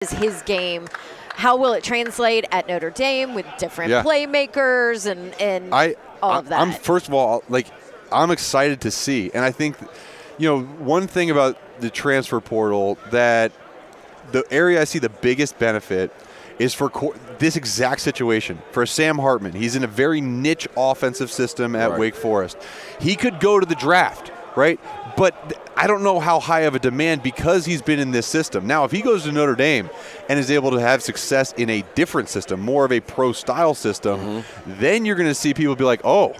is his game. How will it translate at Notre Dame with different playmakers and all of that? First of all, I'm excited to see. And I think, one thing about the transfer portal that the area I see the biggest benefit is for this exact situation. For Sam Hartman, he's in a very niche offensive system at Wake Forest. He could go to the draft, right? But I don't know how high of a demand because he's been in this system. Now, if he goes to Notre Dame and is able to have success in a different system, more of a pro-style system, then you're going to see people be like, oh,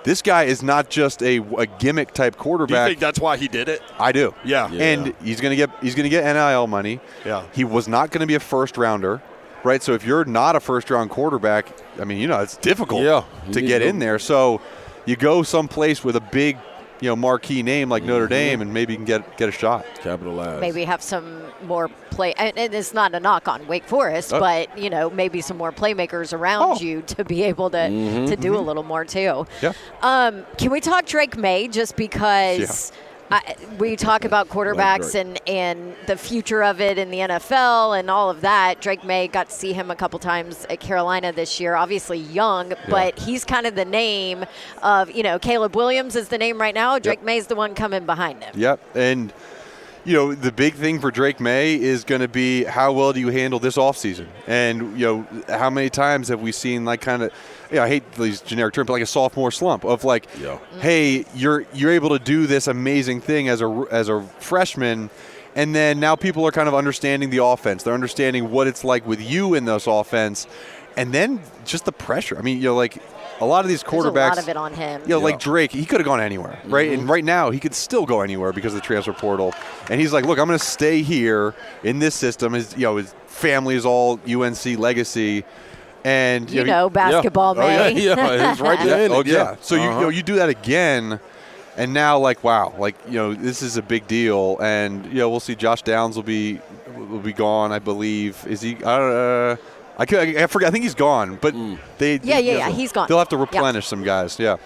this guy is not just a gimmick-type quarterback. Do you think that's why he did it? I do. Yeah. And he's going to get NIL money. Yeah. He was not going to be a first-rounder, right? So if you're not a first-round quarterback, it's difficult to get in there. So you go someplace with a big marquee name like Notre Dame, and maybe you can get a shot. Capitalize. Maybe have some more play. And it's not a knock on Wake Forest, but maybe some more playmakers around you to be able to do a little more too. Yeah. Can we talk Drake May just because? Yeah. We talk about quarterbacks and the future of it in the NFL and all of that. Drake May, got to see him a couple times at Carolina this year. Obviously young, but he's kind of the name of, Caleb Williams is the name right now. Drake May's the one coming behind him. Yep. And, the big thing for Drake May is going to be how well do you handle this offseason? And, how many times have we seen I hate these generic terms, but like a sophomore slump of hey, you're able to do this amazing thing as a freshman, and then now people are kind of understanding the offense. They're understanding what it's like with you in this offense, and then just the pressure. A lot of these quarterbacks. There's a lot of it on him. Like Drake, he could have gone anywhere, right? And right now, he could still go anywhere because of the transfer portal. And he's like, look, I'm going to stay here in this system. His family is all UNC legacy. And basketball, man. It's right there. So you do that again, and now wow, this is a big deal. And we'll see. Josh Downs will be gone, I believe. Is he? I forget. I think he's gone, but he's gone. They'll have to replenish some guys. Yeah.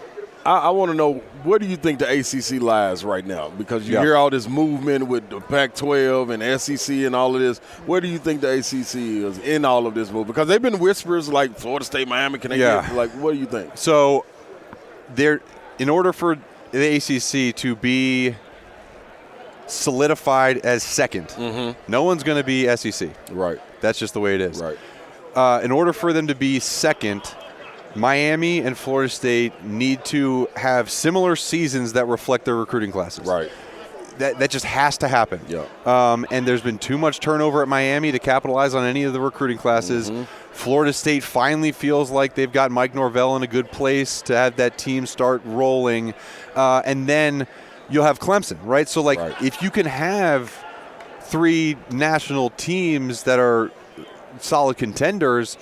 I want to know, where do you think the ACC lies right now? Because you hear all this movement with the Pac-12 and SEC and all of this. Where do you think the ACC is in all of this move? Because they've been whispers like Florida State, Miami. Can they get, what do you think? So, in order for the ACC to be solidified as second, no one's going to be SEC. Right. That's just the way it is. Right. In order for them to be second, Miami and Florida State need to have similar seasons that reflect their recruiting classes. Right. That just has to happen. Yeah. And there's been too much turnover at Miami to capitalize on any of the recruiting classes. Florida State finally feels like they've got Mike Norvell in a good place to have that team start rolling. And then you'll have Clemson, right? So, if you can have 3 national teams that are solid contenders,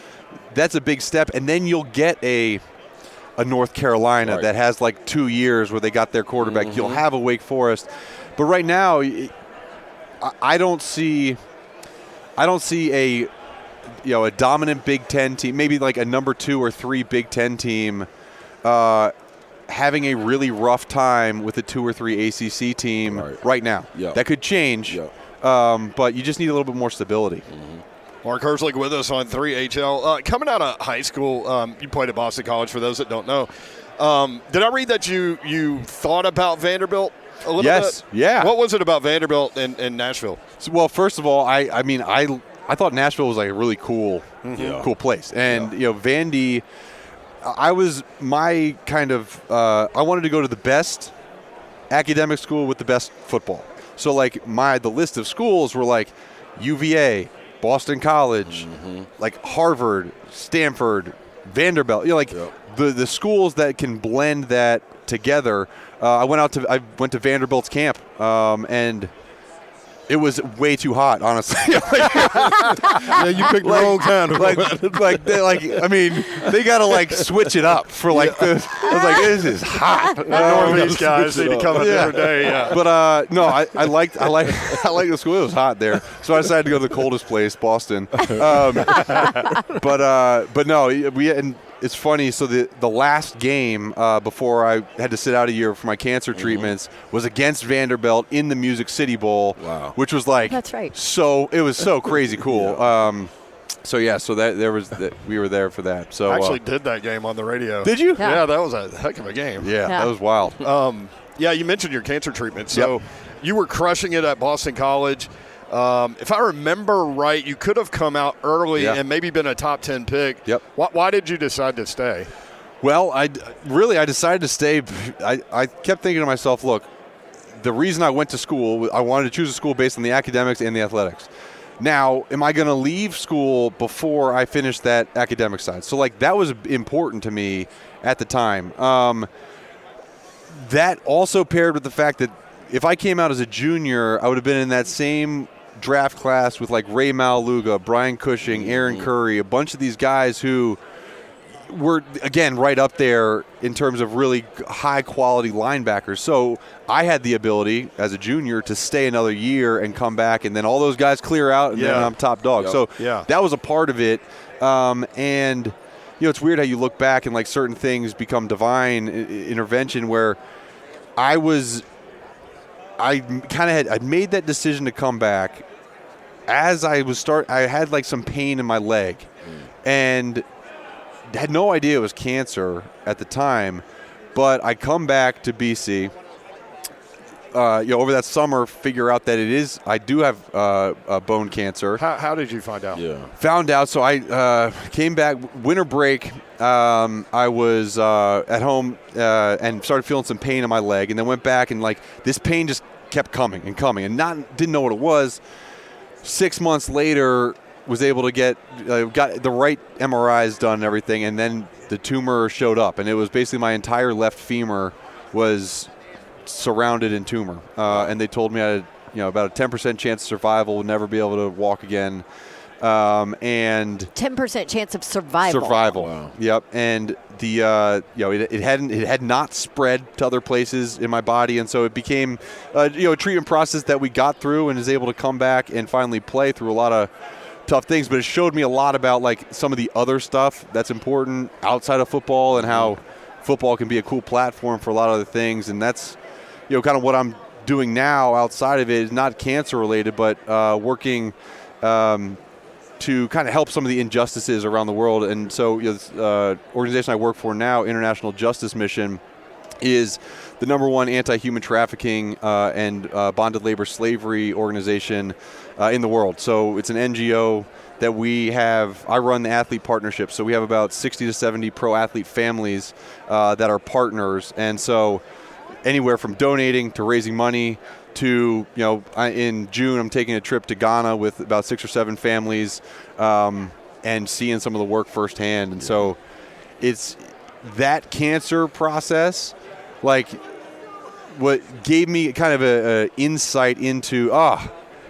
that's a big step. And then you'll get a North Carolina that has 2 years where they got their quarterback. You'll have a Wake Forest. But right now, I don't see a dominant Big Ten team, maybe a number 2 or 3 Big Ten team having a really rough time with a 2 or 3 ACC team right now. Yeah. That could change, but you just need a little bit more stability. Mark Herzlich with us on 3HL. Coming out of high school, you played at Boston College, for those that don't know. Did I read that you thought about Vanderbilt a little bit? Yes, yeah. What was it about Vanderbilt and Nashville? Well, first of all, I thought Nashville was a really cool place. And, Vandy, I was my kind of I wanted to go to the best academic school with the best football. So, the list of schools were UVA, Boston College, Harvard, Stanford, Vanderbilt. The schools that can blend that together. I went to Vanderbilt's camp, and it was way too hot, honestly. You picked the wrong kind of they gotta switch it up for I was this is hot. Northeast guys need to come up every day. Yeah. But no, I liked the school. It was hot there, so I decided to go to the coldest place, Boston. But no, it's funny. So the last game before I had to sit out a year for my cancer treatments was against Vanderbilt in the Music City Bowl, which was like that's right. So it was so crazy cool. So we were there for that. So I actually did that game on the radio. Did you? Yeah, that was a heck of a game. Yeah, that was wild. Yeah, you mentioned your cancer treatment. So you were crushing it at Boston College. If I remember right, you could have come out early and maybe been a top 10 pick. Yep. Why did you decide to stay? Well, I decided to stay. I kept thinking to myself, look, the reason I went to school, I wanted to choose a school based on the academics and the athletics. Now, am I going to leave school before I finish that academic side? So, like, that was important to me at the time. That also paired with the fact that if I came out as a junior, I would have been in that same draft class with like Ray Maluga, Brian Cushing, Aaron Curry, a bunch of these guys who were, again, right up there in terms of really high-quality linebackers. So I had the ability as a junior to stay another year and come back, and then all those guys clear out, and then I'm top dog. So that was a part of it. And, you know, it's weird how you look back and, like, certain things become divine intervention where I made that decision to come back as I had like some pain in my leg and had no idea it was cancer at the time, but I come back to BC, over that summer, figure out that I do have bone cancer. How did you find out? Yeah. Found out, so I came back, winter break, I was at home and started feeling some pain in my leg, and then went back and like this pain just kept coming and coming and didn't know what it was. 6 months later, was able to got the right MRIs done and everything, and then the tumor showed up, and it was basically my entire left femur was surrounded in tumor, and they told me I had about a 10% chance of survival, would never be able to walk again, and 10% chance of survival. Wow. Yep, and the it had not spread to other places in my body, and so it became a treatment process that we got through and is able to come back and finally play through a lot of tough things. But it showed me a lot about like some of the other stuff that's important outside of football and how football can be a cool platform for a lot of other things, and that's kind of what I'm doing now outside of it is not cancer related, but working to kind of help some of the injustices around the world. And so this organization I work for now, International Justice Mission, is the #1 anti-human trafficking and bonded labor slavery organization in the world. So it's an NGO that I run the athlete partnership. So we have about 60 to 70 pro athlete families that are partners. And so anywhere from donating to raising money to, in June, I'm taking a trip to Ghana with about 6 or 7 families and seeing some of the work firsthand. And so it's that cancer process, like what gave me kind of a insight into,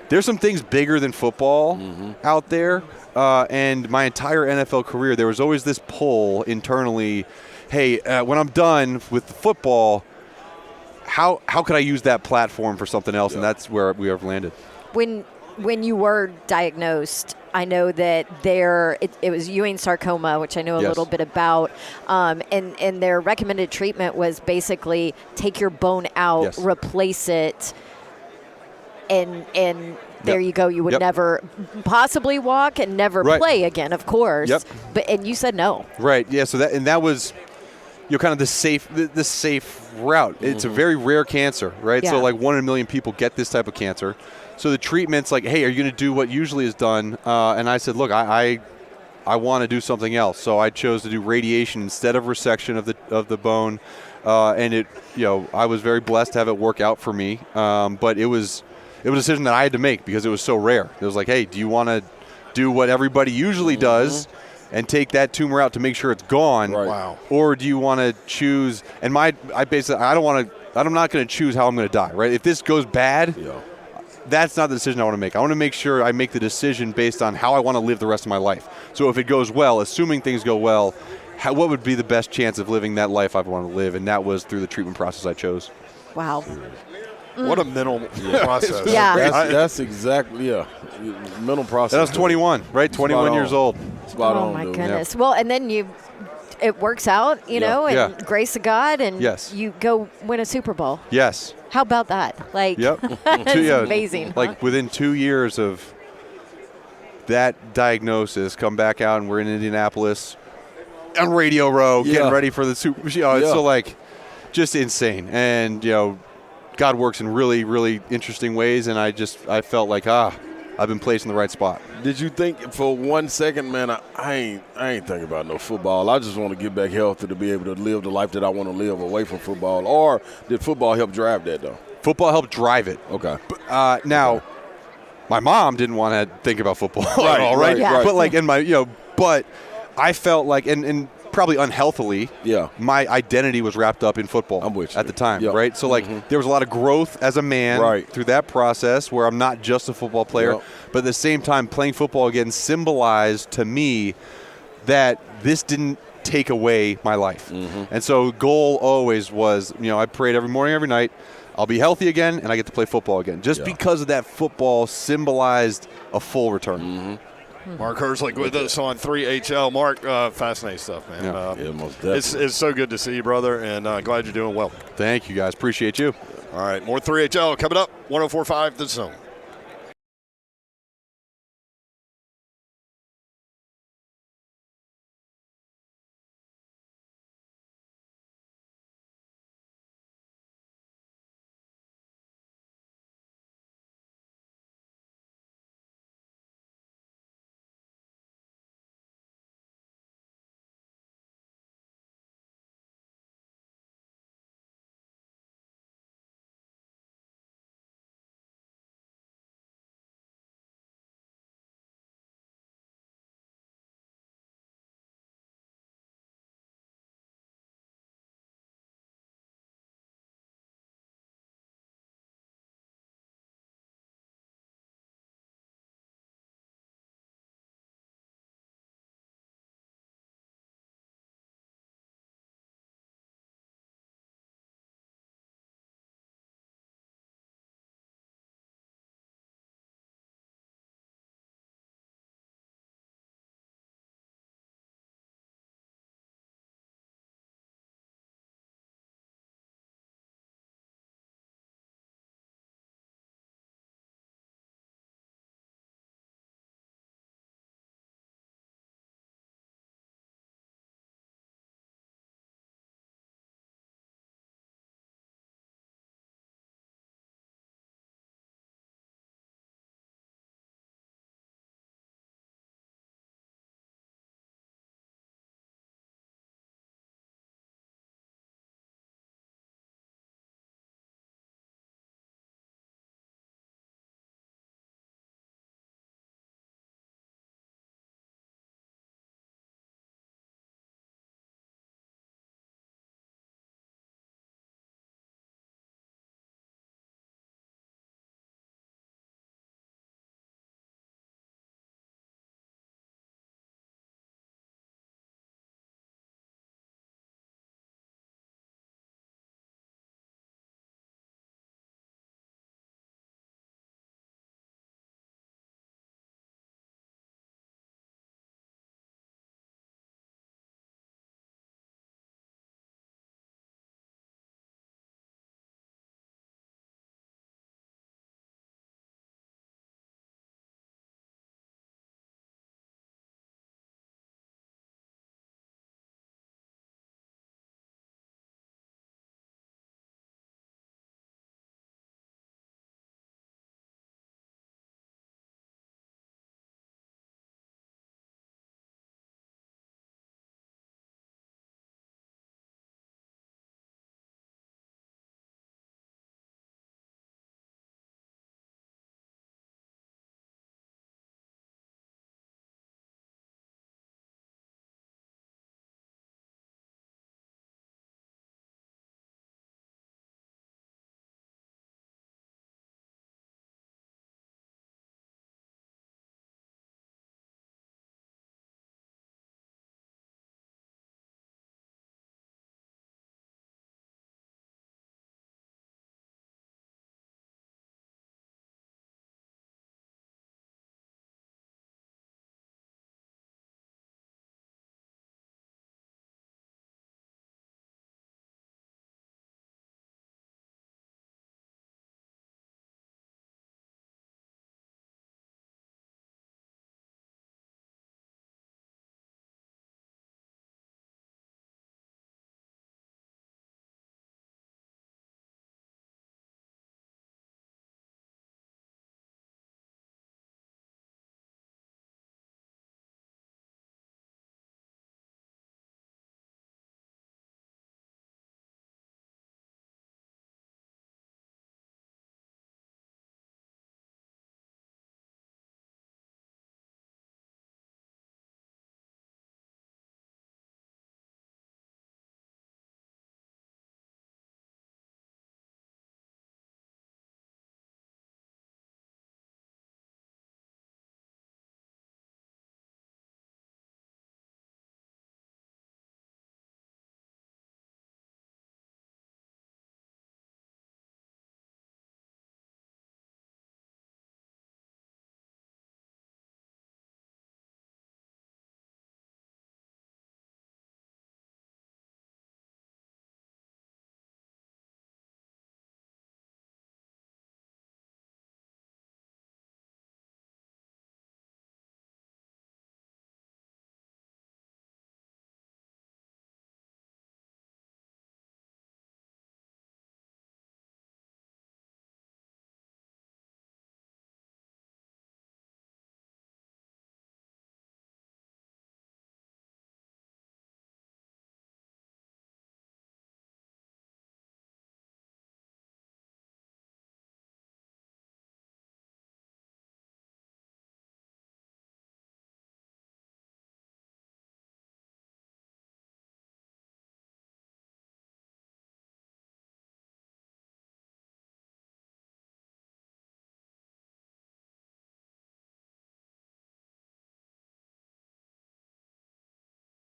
there's some things bigger than football out there. And my entire NFL career, there was always this pull internally, hey, when I'm done with the football, how could I use that platform for something else? And that's where we have landed. When you were diagnosed, I know that it was Ewing sarcoma, which I know a little bit about, and their recommended treatment was basically take your bone out, replace it, and there you go. You would never possibly walk and never play again, of course. And you said no. Right. Yeah. So that was kind of the safe route. It's a very rare cancer, right? Yeah. So like 1 in a million people get this type of cancer. So the treatment's like, hey, are you going to do what usually is done? And I said, look, I want to do something else. So I chose to do radiation instead of resection of the bone. And it, I was very blessed to have it work out for me. But it was a decision that I had to make because it was so rare. It was like, hey, do you want to do what everybody usually does and take that tumor out to make sure it's gone? Right. Wow. Or do you want to choose? And I'm not going to choose how I'm going to die, right? If this goes bad, that's not the decision I want to make. I want to make sure I make the decision based on how I want to live the rest of my life. So if it goes well, assuming things go well, what would be the best chance of living that life I want to live? And that was through the treatment process I chose. Wow. What a mental process. Yeah. That's exactly, mental process. And I was 21, right? 21 years old. Spot on, my dude. goodness. Well, and then it works out, you know, and Yeah. grace of God, and Yes. you go win a Super Bowl. Yes. How about that? Like, Yep. it's Yeah, amazing. Like within 2 years of that diagnosis, come back out and we're in Indianapolis on Radio Row getting ready for the Super. It's so like just insane. And God works in really, really interesting ways. And I felt like I've been placed in the right spot. Did you think for 1 second, man, I ain't thinking about no football. I just want to get back healthy to be able to live the life that I want to live away from football? Or did football help drive that, though? Football helped drive it. Okay. Now, my mom didn't want to think about football at all, right? Yeah. But like but I felt like, and probably unhealthily, my identity was wrapped up in football. I'm with you. At the time, Yep. right? So like there was a lot of growth as a man through that process where I'm not just a football player, but at the same time playing football again symbolized to me that this didn't take away my life. And so goal always was, I prayed every morning, every night, I'll be healthy again and I get to play football again. Just because of that football symbolized a full return. Mark Herzlich with us on 3HL. Mark, fascinating stuff, man. Yeah, most definitely. It's so good to see you, brother, and glad you're doing well. Thank you, guys. Appreciate you. All right, more 3HL coming up. 104.5 The Zone.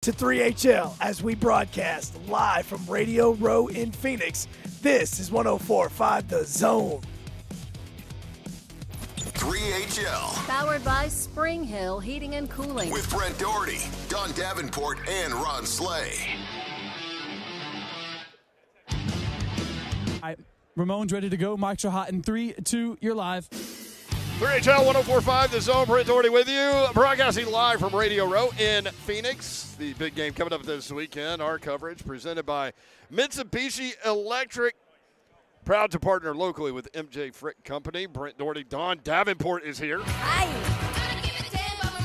to 3HL as we broadcast live from Radio Row in Phoenix. This is 104.5 The Zone. 3HL. Powered by Spring Hill Heating and Cooling. With Brent Doherty, Don Davenport, and Ron Slay. All right, Ramon's ready to go. Mics are hot in 3, 2, you're live. 3HL 104.5 The Zone. Brent Doherty with you. Broadcasting live from Radio Row in Phoenix. The big game coming up this weekend. Our coverage presented by Mitsubishi Electric. Proud to partner locally with MJ Frick Company. Brent Doherty, Don Davenport is here. Hi.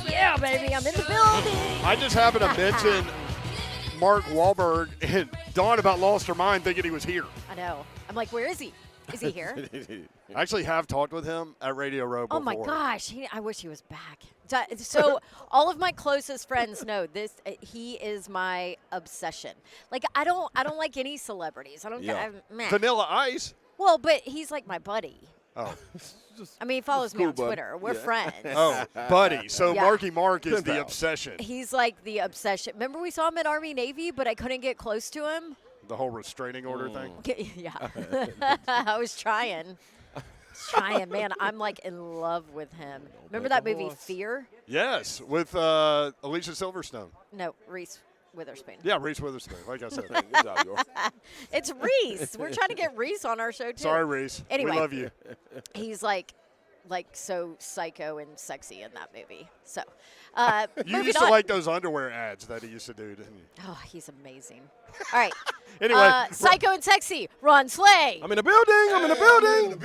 Yeah, baby, I'm in the building. I just happened to mention Mark Wahlberg, and Dawn about lost her mind thinking he was here. I know. I'm like, where is he? Is he here? I actually have talked with him at Radio Row before. Oh my gosh, I wish he was back. So all of my closest friends know this. He is my obsession. Like I don't like any celebrities. I don't. Meh. Vanilla Ice. Well, but he's like my buddy. Oh. I mean, he follows me on cool, Twitter. We're friends. Oh, buddy. So Yeah. Marky Mark is the obsession. He's like the obsession. Remember we saw him at Army Navy, but I couldn't get close to him. The whole restraining order thing. Yeah, I was trying. Man. I'm like in love with him. Remember that movie Fear? Yes, with Alicia Silverstone. No, Reese Witherspoon. Yeah, Reese Witherspoon, like I said. Good job, girl. It's Reese. We're trying to get Reese on our show too. Sorry, Reese. Anyway. We love you. He's like so psycho and sexy in that movie. So, You used to like those underwear ads that he used to do, didn't you? Oh, he's amazing. All right. Anyway. Psycho and sexy, Ron Slay. I'm in the building. I'm in the building.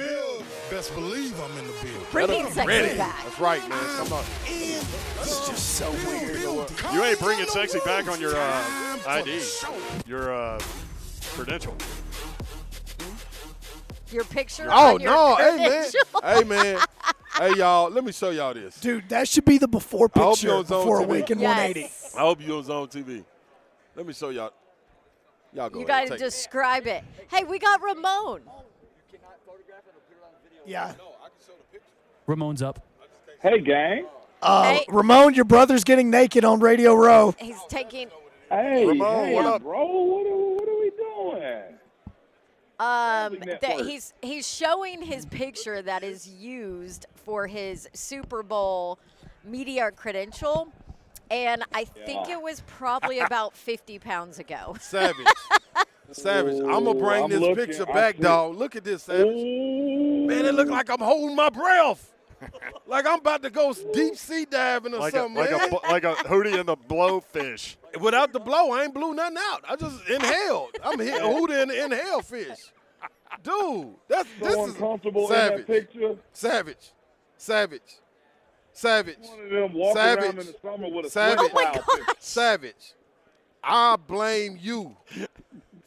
Best believe I'm in the building. Bringing sexy back. That's right, man. Come on. It's just so weird. You ain't bringing sexy back on your ID, your credential. Your picture Oh, on your no. Hey, man. credential. Hey, man. Hey, y'all. Let me show y'all this. Dude, that should be the before I hope picture you're on Zone before TV. Awaken 180. Yes. I hope you're on Zone TV. Let me show y'all. Y'all go You ahead. got to Take it. describe it. Hey, we got Ramon. Yeah. Ramon's up. Hey, gang. Hey. Ramon, your brother's getting naked on Radio Row. He's taking Hey, Ramon, hey, what up? bro. What are we doing? he's showing his picture that is used for his Super Bowl media credential, and I think it was probably about 50 pounds ago. Savage. Savage. I'm going to bring I'm this looking. picture I back, see. dog. Look at this, Savage. Ooh. Man, it look like I'm holding my breath. Like I'm about to go deep sea diving or Like something, a man. like a Hootie and the Blowfish. Without the blow, I ain't blew nothing out. I just inhaled. I'm Hootie in the inhale fish. Dude, this So is uncomfortable savage. in that picture. Savage. One of them walking Savage. around in the summer with a Savage. sweat Oh my cloud picture. Savage. I blame you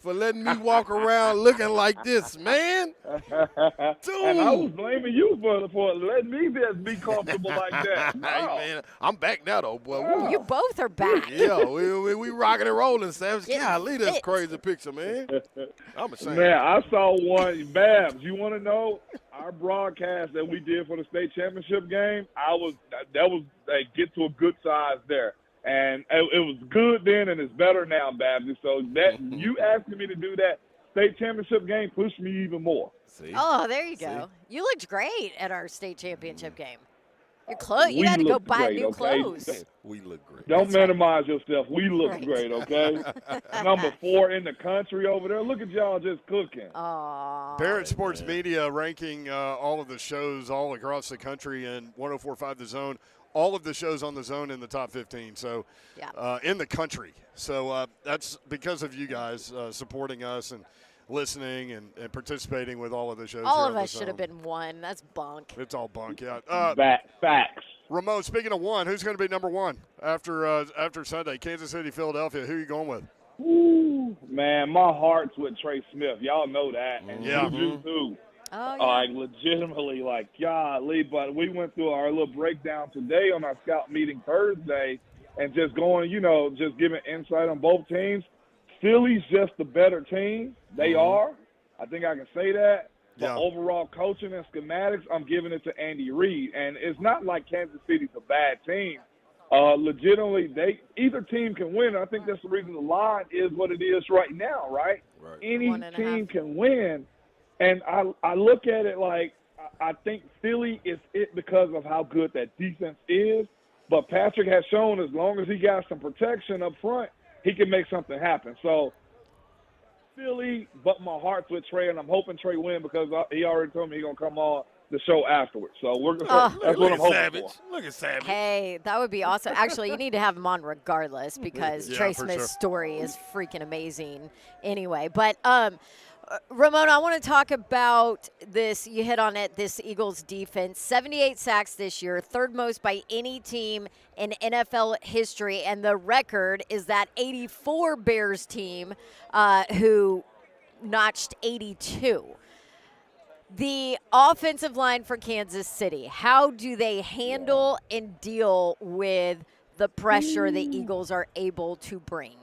for letting me walk around looking like this, man. Dude. And I was blaming you for letting me just be comfortable like that. Hey, Wow. man, I'm back now, though, boy. Woo. You both are back. Yeah, we rocking and rolling, Savage. It Golly, that's fits. crazy picture, man. I'm ashamed. Man, I saw one. Babs, you want to know our broadcast that we did for the state championship game? That was get to a good size there, and it was good then, and it's better now, Babs. So that you asking me to do that state championship game pushed me even more. See? Oh, there you go. You looked great at our state championship game. Your clothes. You We had to go looked buy great, new okay? clothes. We look great. Don't That's right. minimize yourself. We look Right. great, okay? Number 4 in the country over there. Look at y'all just cooking. Aw. Barrett Sports Media ranking all of the shows all across the country and 104.5 The Zone. All of the shows on The Zone in the top 15. So Yeah. in the country. So that's because of you guys supporting us and listening and participating with all of the shows. All here of on us The should have Zone. been one. That's bunk. It's all bunk, yeah. Facts. Ramon, speaking of one, who's going to be number one after Sunday? Kansas City, Philadelphia. Who are you going with? Ooh, man, my heart's with Trey Smith. Y'all know that. And Yeah. Juju, too. Oh, yeah. Like, legitimately, like, golly. But we went through our little breakdown today on our scout meeting Thursday and just going, just giving insight on both teams. Philly's just the better team. They are. I think I can say that. But Yeah. overall coaching and schematics, I'm giving it to Andy Reid. And it's not like Kansas City's a bad team. Legitimately, either team can win. I think that's the reason the line is what it is right now, right? Any team can win. And I look at it like I think Philly is it because of how good that defense is. But Patrick has shown as long as he got some protection up front, he can make something happen. So Philly, but my heart's with Trey, and I'm hoping Trey win because he already told me he's going to come on the show afterwards. So we're gonna that's what I'm hoping for. Look at Savage. Hey, that would be awesome. Actually, you need to have him on regardless because Trey Smith's story is freaking amazing anyway. But Ramon, I want to talk about this. You hit on it, this Eagles defense. 78 sacks this year, third most by any team in NFL history. And the record is that 84 Bears team who notched 82. The offensive line for Kansas City, how do they handle and deal with the pressure the Eagles are able to bring?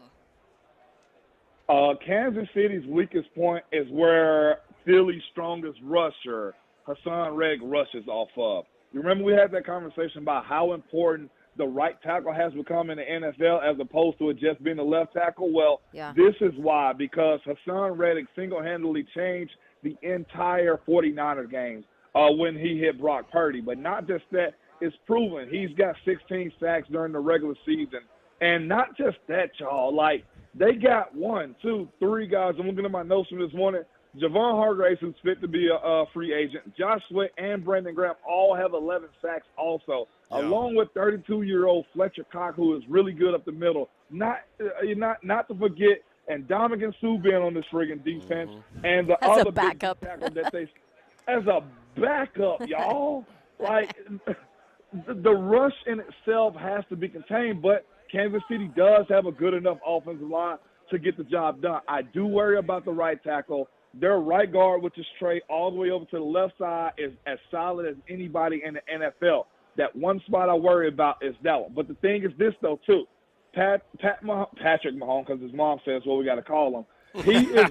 Kansas City's weakest point is where Philly's strongest rusher, Hassan Reddick, rushes off of. You remember we had that conversation about how important the right tackle has become in the NFL as opposed to it just being the left tackle? Well, this is why, because Hassan Reddick single-handedly changed the entire 49er games when he hit Brock Purdy. But not just that, it's proven. He's got 16 sacks during the regular season. And not just that, y'all. Like, they got 1, 2, 3 guys. I'm looking at my notes from this morning. Javon Hargraves, who's fit to be a free agent. Josh Sweat and Brandon Graham all have 11 sacks also, along with 32-year-old Fletcher Cox, who is really good up the middle. Not to forget, and Dominican Sue being on this friggin' defense, and the as other a backup. big tackle that they as a backup, y'all. Like the rush in itself has to be contained, but Kansas City does have a good enough offensive line to get the job done. I do worry about the right tackle. Their right guard, which is Trey, all the way over to the left side, is as solid as anybody in the NFL. That one spot I worry about is that one. But the thing is this, though, too. Patrick Mahomes, because his mom says what we got to call him. He is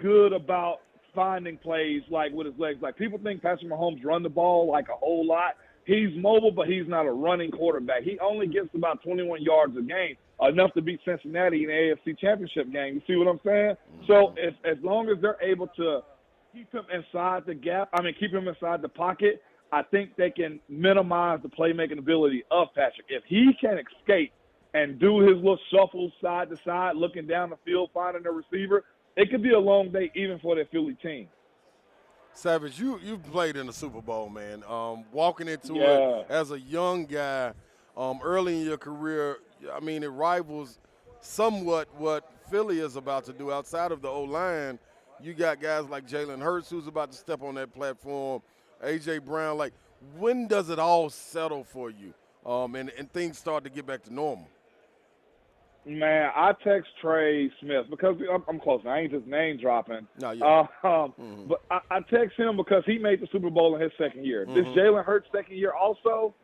good about finding plays like with his legs. Like people think Patrick Mahomes run the ball like a whole lot. He's mobile, but he's not a running quarterback. He only gets about 21 yards a game, enough to beat Cincinnati in the AFC Championship game. You see what I'm saying? So as long as they're able to keep him inside the gap, keep him inside the pocket, I think they can minimize the playmaking ability of Patrick. If he can escape and do his little shuffles side to side, looking down the field, finding a receiver, it could be a long day even for that Philly team. Savage, you've played in the Super Bowl, man. Walking into it as a young guy early in your career, it rivals somewhat what Philly is about to do outside of the O-line. You got guys like Jalen Hurts who's about to step on that platform, A.J. Brown. Like, when does it all settle for you and things start to get back to normal? Man, I text Trey Smith because I'm close. I ain't just name dropping. But I text him because he made the Super Bowl in his second year. This Jalen Hurts second year also,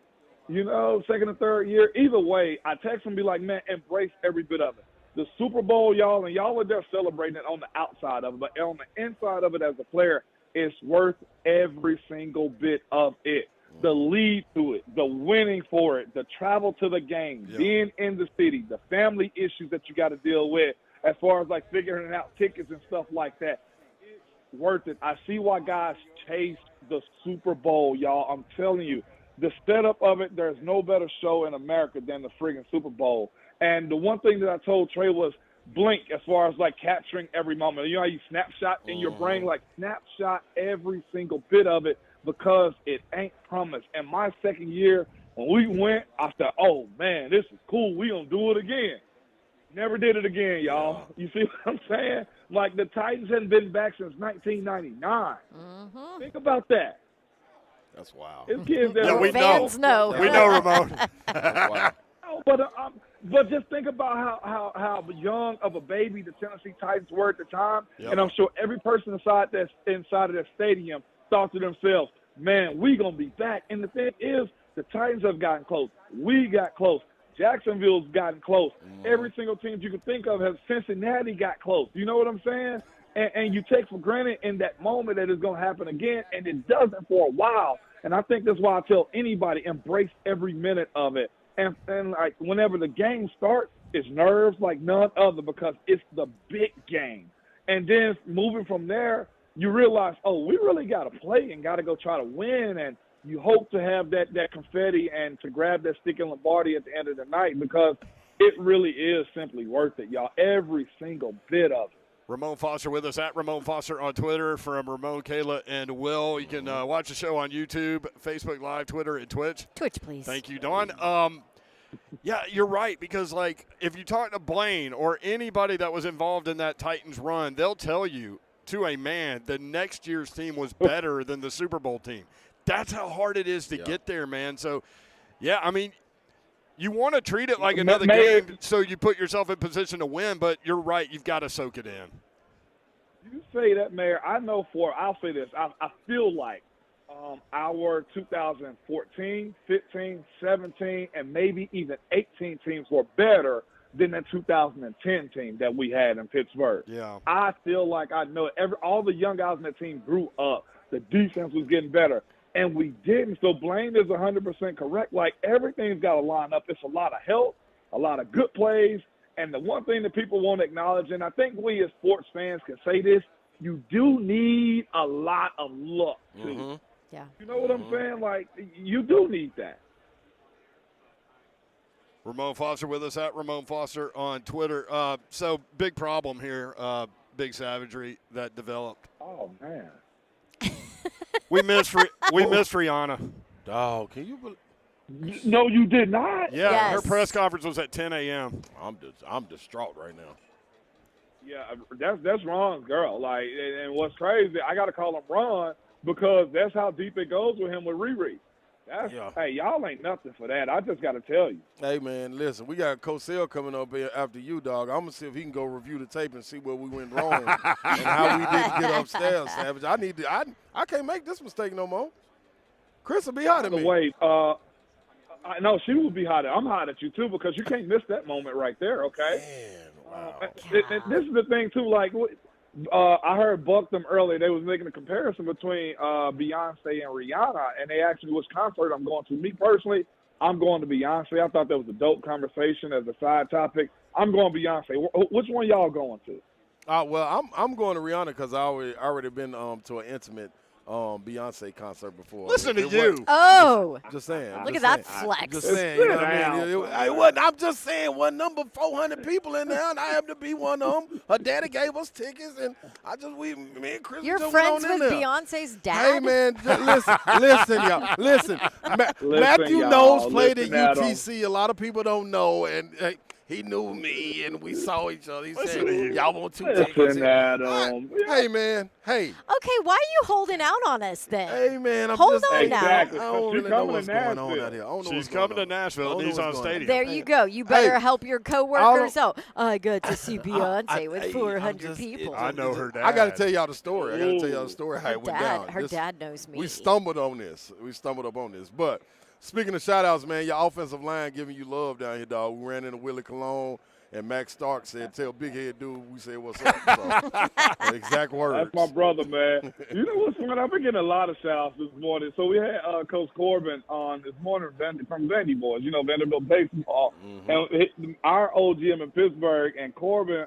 second and third year. Either way, I text him and be like, man, embrace every bit of it. The Super Bowl, y'all, and y'all are there celebrating it on the outside of it, but on the inside of it as a player, it's worth every single bit of it. The lead to it, the winning for it, the travel to the game, being in the city, the family issues that you got to deal with as far as like figuring out tickets and stuff like that. It's worth it. I see why guys chase the Super Bowl, y'all. I'm telling you, the setup of it, there's no better show in America than the friggin' Super Bowl. And the one thing that I told Trey was blink as far as like capturing every moment. You know how you snapshot in your brain, like snapshot every single bit of it, because it ain't promised. And my second year, when we went, I said, oh, man, this is cool. We going to do it again. Never did it again, y'all. You see what I'm saying? Like, the Titans hadn't been back since 1999. Think about that. That's wild. It's kids that we know. We know, Ramon. Wow. But just think about how young of a baby the Tennessee Titans were at the time. And I'm sure every person inside of that stadium thought to themselves, man, we going to be back. And the thing is, the Titans have gotten close. We got close. Jacksonville's gotten close. Every single team you can think of has Cincinnati got close. You know what I'm saying? And you take for granted in that moment that it's going to happen again, and it doesn't for a while. And I think that's why I tell anybody, embrace every minute of it. And like whenever the game starts, it's nerves like none other because it's the big game. And then moving from there, you realize, oh, we really got to play and got to go try to win. And you hope to have that confetti and to grab that stick in Lombardi at the end of the night because it really is simply worth it, y'all. Every single bit of it. Ramon Foster with us at Ramon Foster on Twitter from Ramon, Kayla, and Will. You can watch the show on YouTube, Facebook Live, Twitter, and Twitch. Twitch, please. Thank you, Dawn. Yeah, you're right because, like, if you talk to Blaine or anybody that was involved in that Titans run, they'll tell you to a man the next year's team was better than the Super Bowl team. That's how hard it is to get there, man. So, yeah, I mean, you want to treat it like another game so you put yourself in position to win, but you're right. You've got to soak it in. You say that, Mayor. I'll say this. I feel like our 2014, 15, 17, and maybe even 18 teams were better than the 2010 team that we had in Pittsburgh. Yeah. I feel like I know all the young guys in the team grew up. The defense was getting better. And we didn't. So Blaine is 100% correct. Like, everything's got to line up. It's a lot of help, a lot of good plays. And the one thing that people won't acknowledge, and I think we as sports fans can say this, you do need a lot of luck, too. Mm-hmm. Yeah. You know what I'm saying? Like, you do need that. Ramon Foster with us at Ramon Foster on Twitter. So, big problem here, big savagery that developed. Oh, man. We missed Rihanna. Oh, can you believe? No, you did not. Yeah, Yes. her press conference was at 10 a.m. I'm distraught right now. Yeah, that's Ron's girl. Like, and what's crazy, I got to call him Ron because that's how deep it goes with him with Riri. Hey, y'all ain't nothing for that. I just got to tell you. Hey, man, listen, we got Cosell coming up here after you, dog. I'm going to see if he can go review the tape and see where we went wrong and how we didn't get upstairs, Savage. I can't make this mistake no more. Chris will be hot at me. Wait, I know she will be hot. I'm hot at you, too, because you can't miss that moment right there, okay? Man, wow. This is the thing, too, like – I heard Buck them earlier. They was making a comparison between Beyonce and Rihanna, and they asked me which concert I'm going to. Me personally, I'm going to Beyonce. I thought that was a dope conversation as a side topic. I'm going Beyonce. Which one y'all going to? Well, I'm going to Rihanna because I already been to an intimate Beyonce concert before. Listen to you. Oh. Just saying. Look just at that saying. flex. Just saying. You know what I mean? I'm just saying, what number 400 people in there, and I have to be one of them. Her daddy gave us tickets, and me and Chris You're just friends went on with in there. Beyonce's dad? Hey, man, listen, y'all. Listen, Matthew y'all. Knowles played Listen at at 'em. UTC. A lot of people don't know, and he knew me, and we saw each other. He said, y'all want two tickets? Listen at him. Hey, man. Hey. Okay, why are you holding out on us then? Hey, man. Hold on now. Exactly. I don't She's really know coming what's to going on Nashville. out here. I don't know She's what's coming going to on. Nashville, I and don't he's know on what's going stadium. There you go. You better Hey. help your coworkers out. I got to see Beyonce with 400 people. I know her dad. I got to tell y'all the story. How it went down. Her dad knows me. We stumbled on this. But speaking of shout-outs, man, your offensive line giving you love down here, dog. We ran into Willie Colon, and Max Stark said, tell Big Head Dude we said what's up. So, exact words. That's my brother, man. You know what's funny? I've been getting a lot of shouts this morning. So we had Coach Corbin on this morning from Vandy Boys, Vanderbilt baseball. Mm-hmm. And our old GM in Pittsburgh and Corbin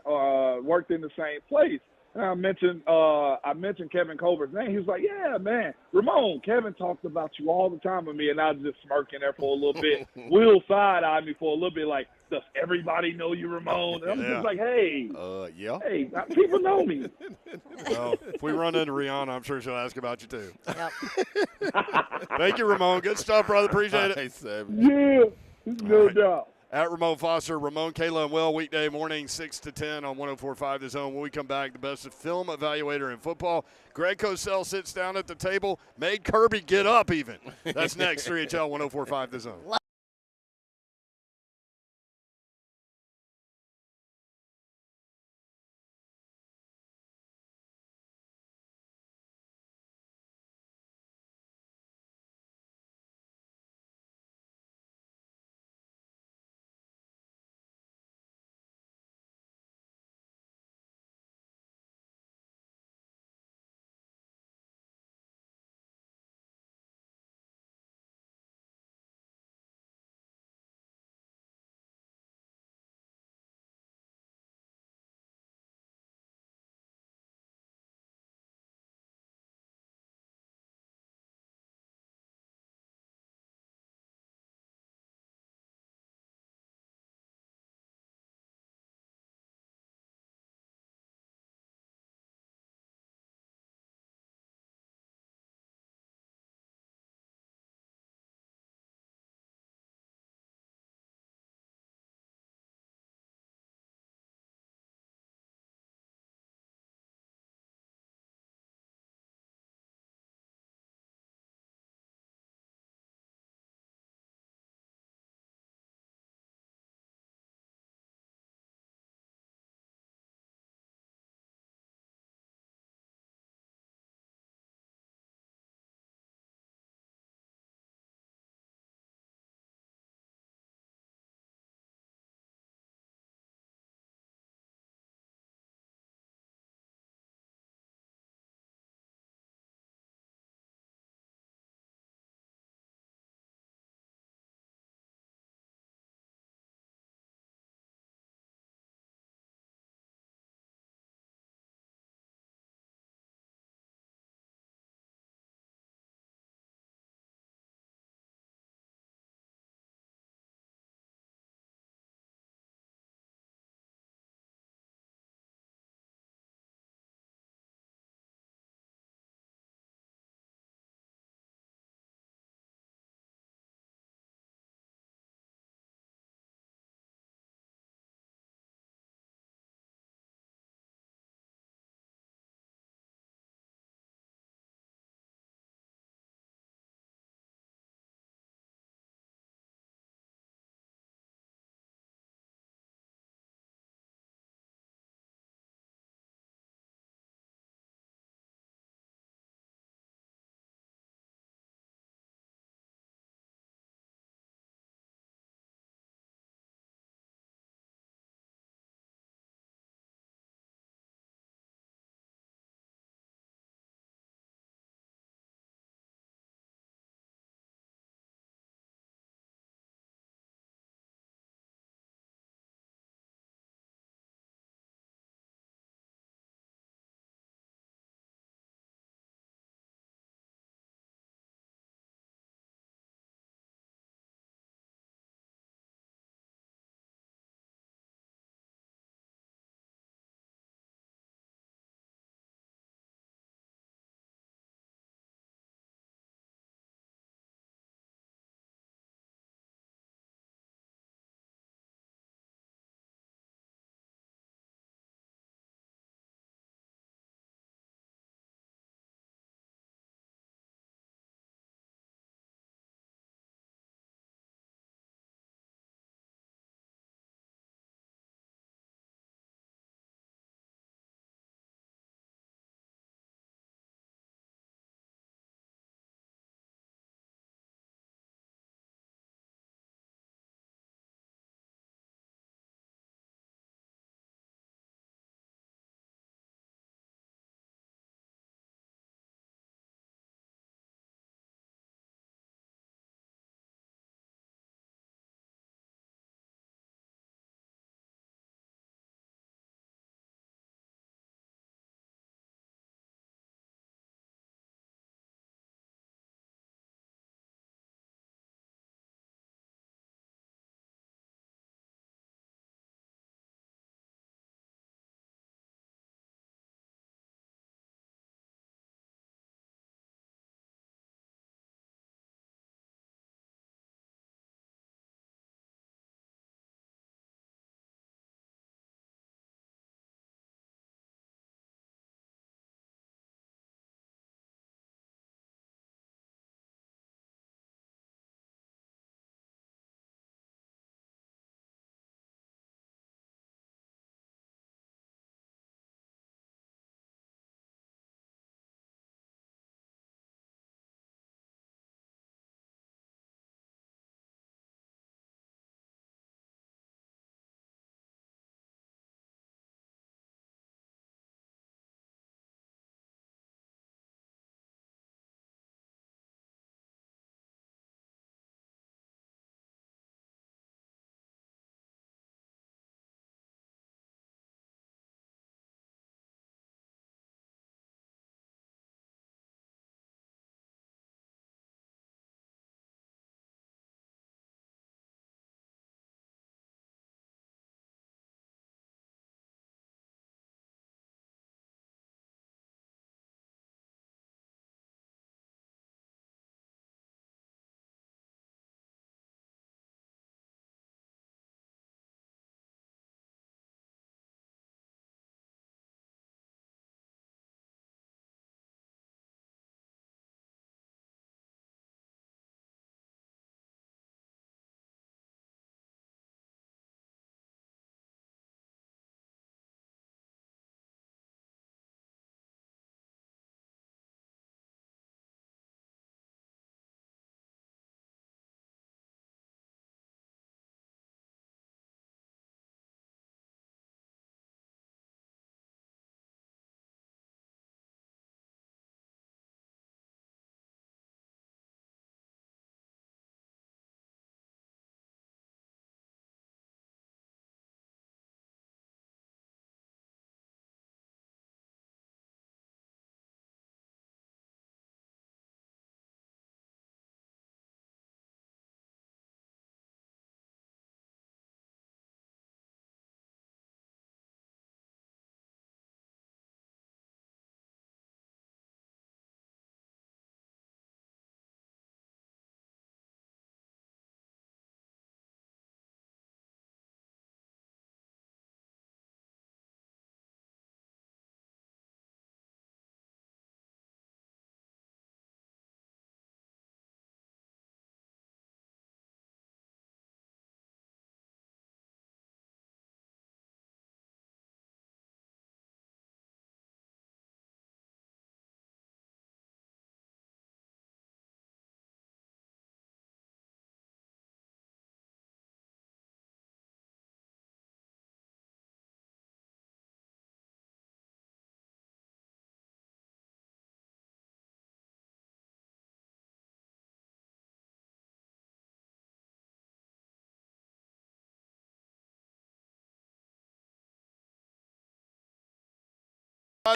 worked in the same place. And I mentioned Kevin Colbert's name. He was like, yeah, man, Ramon, Kevin talked about you all the time with me. And I was just smirking there for a little bit. Will side-eyed me for a little bit like, does everybody know you, Ramon? And I'm just like, hey. Yeah. Hey, people know me. Well, if we run into Rihanna, I'm sure she'll ask about you, too. Yep. Thank you, Ramon. Good stuff, brother. Appreciate it. Hey, Savage. Yeah, no doubt. At Ramon Foster, Ramon, Kayla, and Will, weekday morning, 6 to 10 on 104.5 The Zone. When we come back, the best film evaluator in football. Greg Cosell sits down at the table, made Kirby get up even. That's next, 3HL 104.5 The Zone.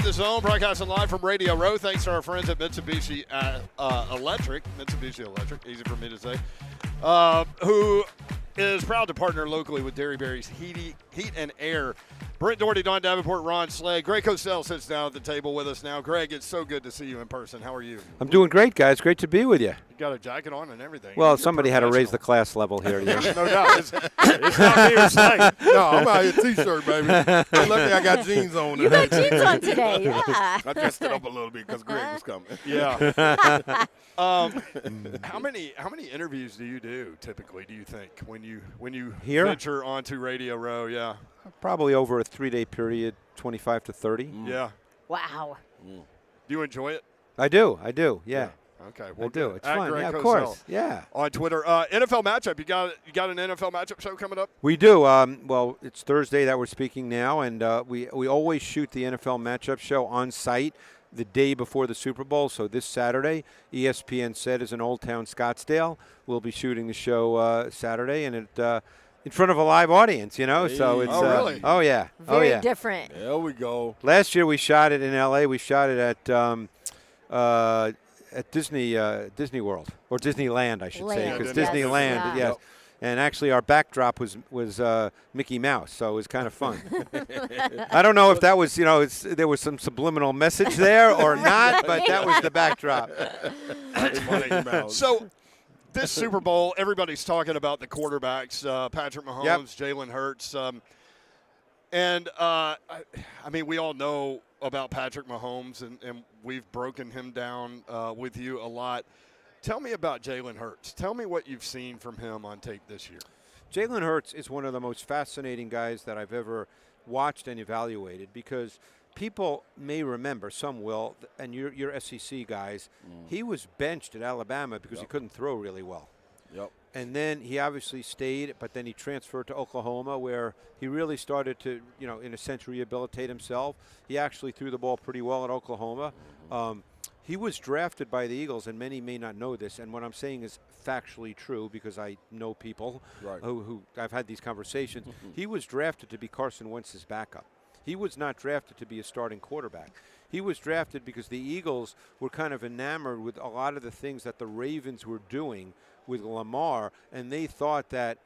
The Zone, broadcasting live from Radio Row. Thanks to our friends at Mitsubishi Electric. Mitsubishi Electric, easy for me to say. Who is proud to partner locally with Dairy Berry's Heat and Air. Brent Doherty, Don Davenport, Ron Slade. Greg Cosell sits down at the table with us now. Greg, it's so good to see you in person. How are you? I'm doing great, guys. Great to be with you. You got a jacket on and everything. Well, somebody had to raise the class level here. No doubt. It's not me or Slade. No, I'm out here T-shirt, baby. Luckily, I got jeans on. You got jeans on today, yeah. I dressed it up a little bit because Greg was coming. Yeah. How many interviews do you do typically? Do you think when you Here? venture onto Radio Row? Yeah. Probably over a 3-day period, 25 to 30. Yeah. Wow. Do you enjoy it? I do. Yeah. Okay. I do. It's At fun. Greg Yeah, of Cosell course. Yeah. On Twitter. NFL matchup. You got an NFL matchup show coming up? We do. Well, it's Thursday that we're speaking now, and we always shoot the NFL matchup show on site the day before the Super Bowl. So this Saturday, ESPN said is in Old Town Scottsdale. We'll be shooting the show Saturday, and it in front of a live audience, So it's really? Oh yeah. Very different. There we go. Last year we shot it in L.A. We shot it at Disney World or Disneyland, I should say, because Yes. Disneyland, Yeah. yes. And actually, our backdrop was Mickey Mouse, so it was kind of fun. I don't know if that was, there was some subliminal message there or not, but that was the backdrop. That's funny. So this Super Bowl, everybody's talking about the quarterbacks, Patrick Mahomes, Yep. Jalen Hurts. I mean, we all know about Patrick Mahomes, and we've broken him down with you a lot. Tell me about Jalen Hurts. Tell me what you've seen from him on tape this year. Jalen Hurts is one of the most fascinating guys that I've ever watched and evaluated because people may remember, some will, and you're SEC guys, he was benched at Alabama because he couldn't throw really well. Yep. And then he obviously stayed, but then he transferred to Oklahoma where he really started to, in a sense, rehabilitate himself. He actually threw the ball pretty well at Oklahoma. He was drafted by the Eagles, and many may not know this, and what I'm saying is factually true because I know people who I've had these conversations. He was drafted to be Carson Wentz's backup. He was not drafted to be a starting quarterback. He was drafted because the Eagles were kind of enamored with a lot of the things that the Ravens were doing with Lamar, and they thought that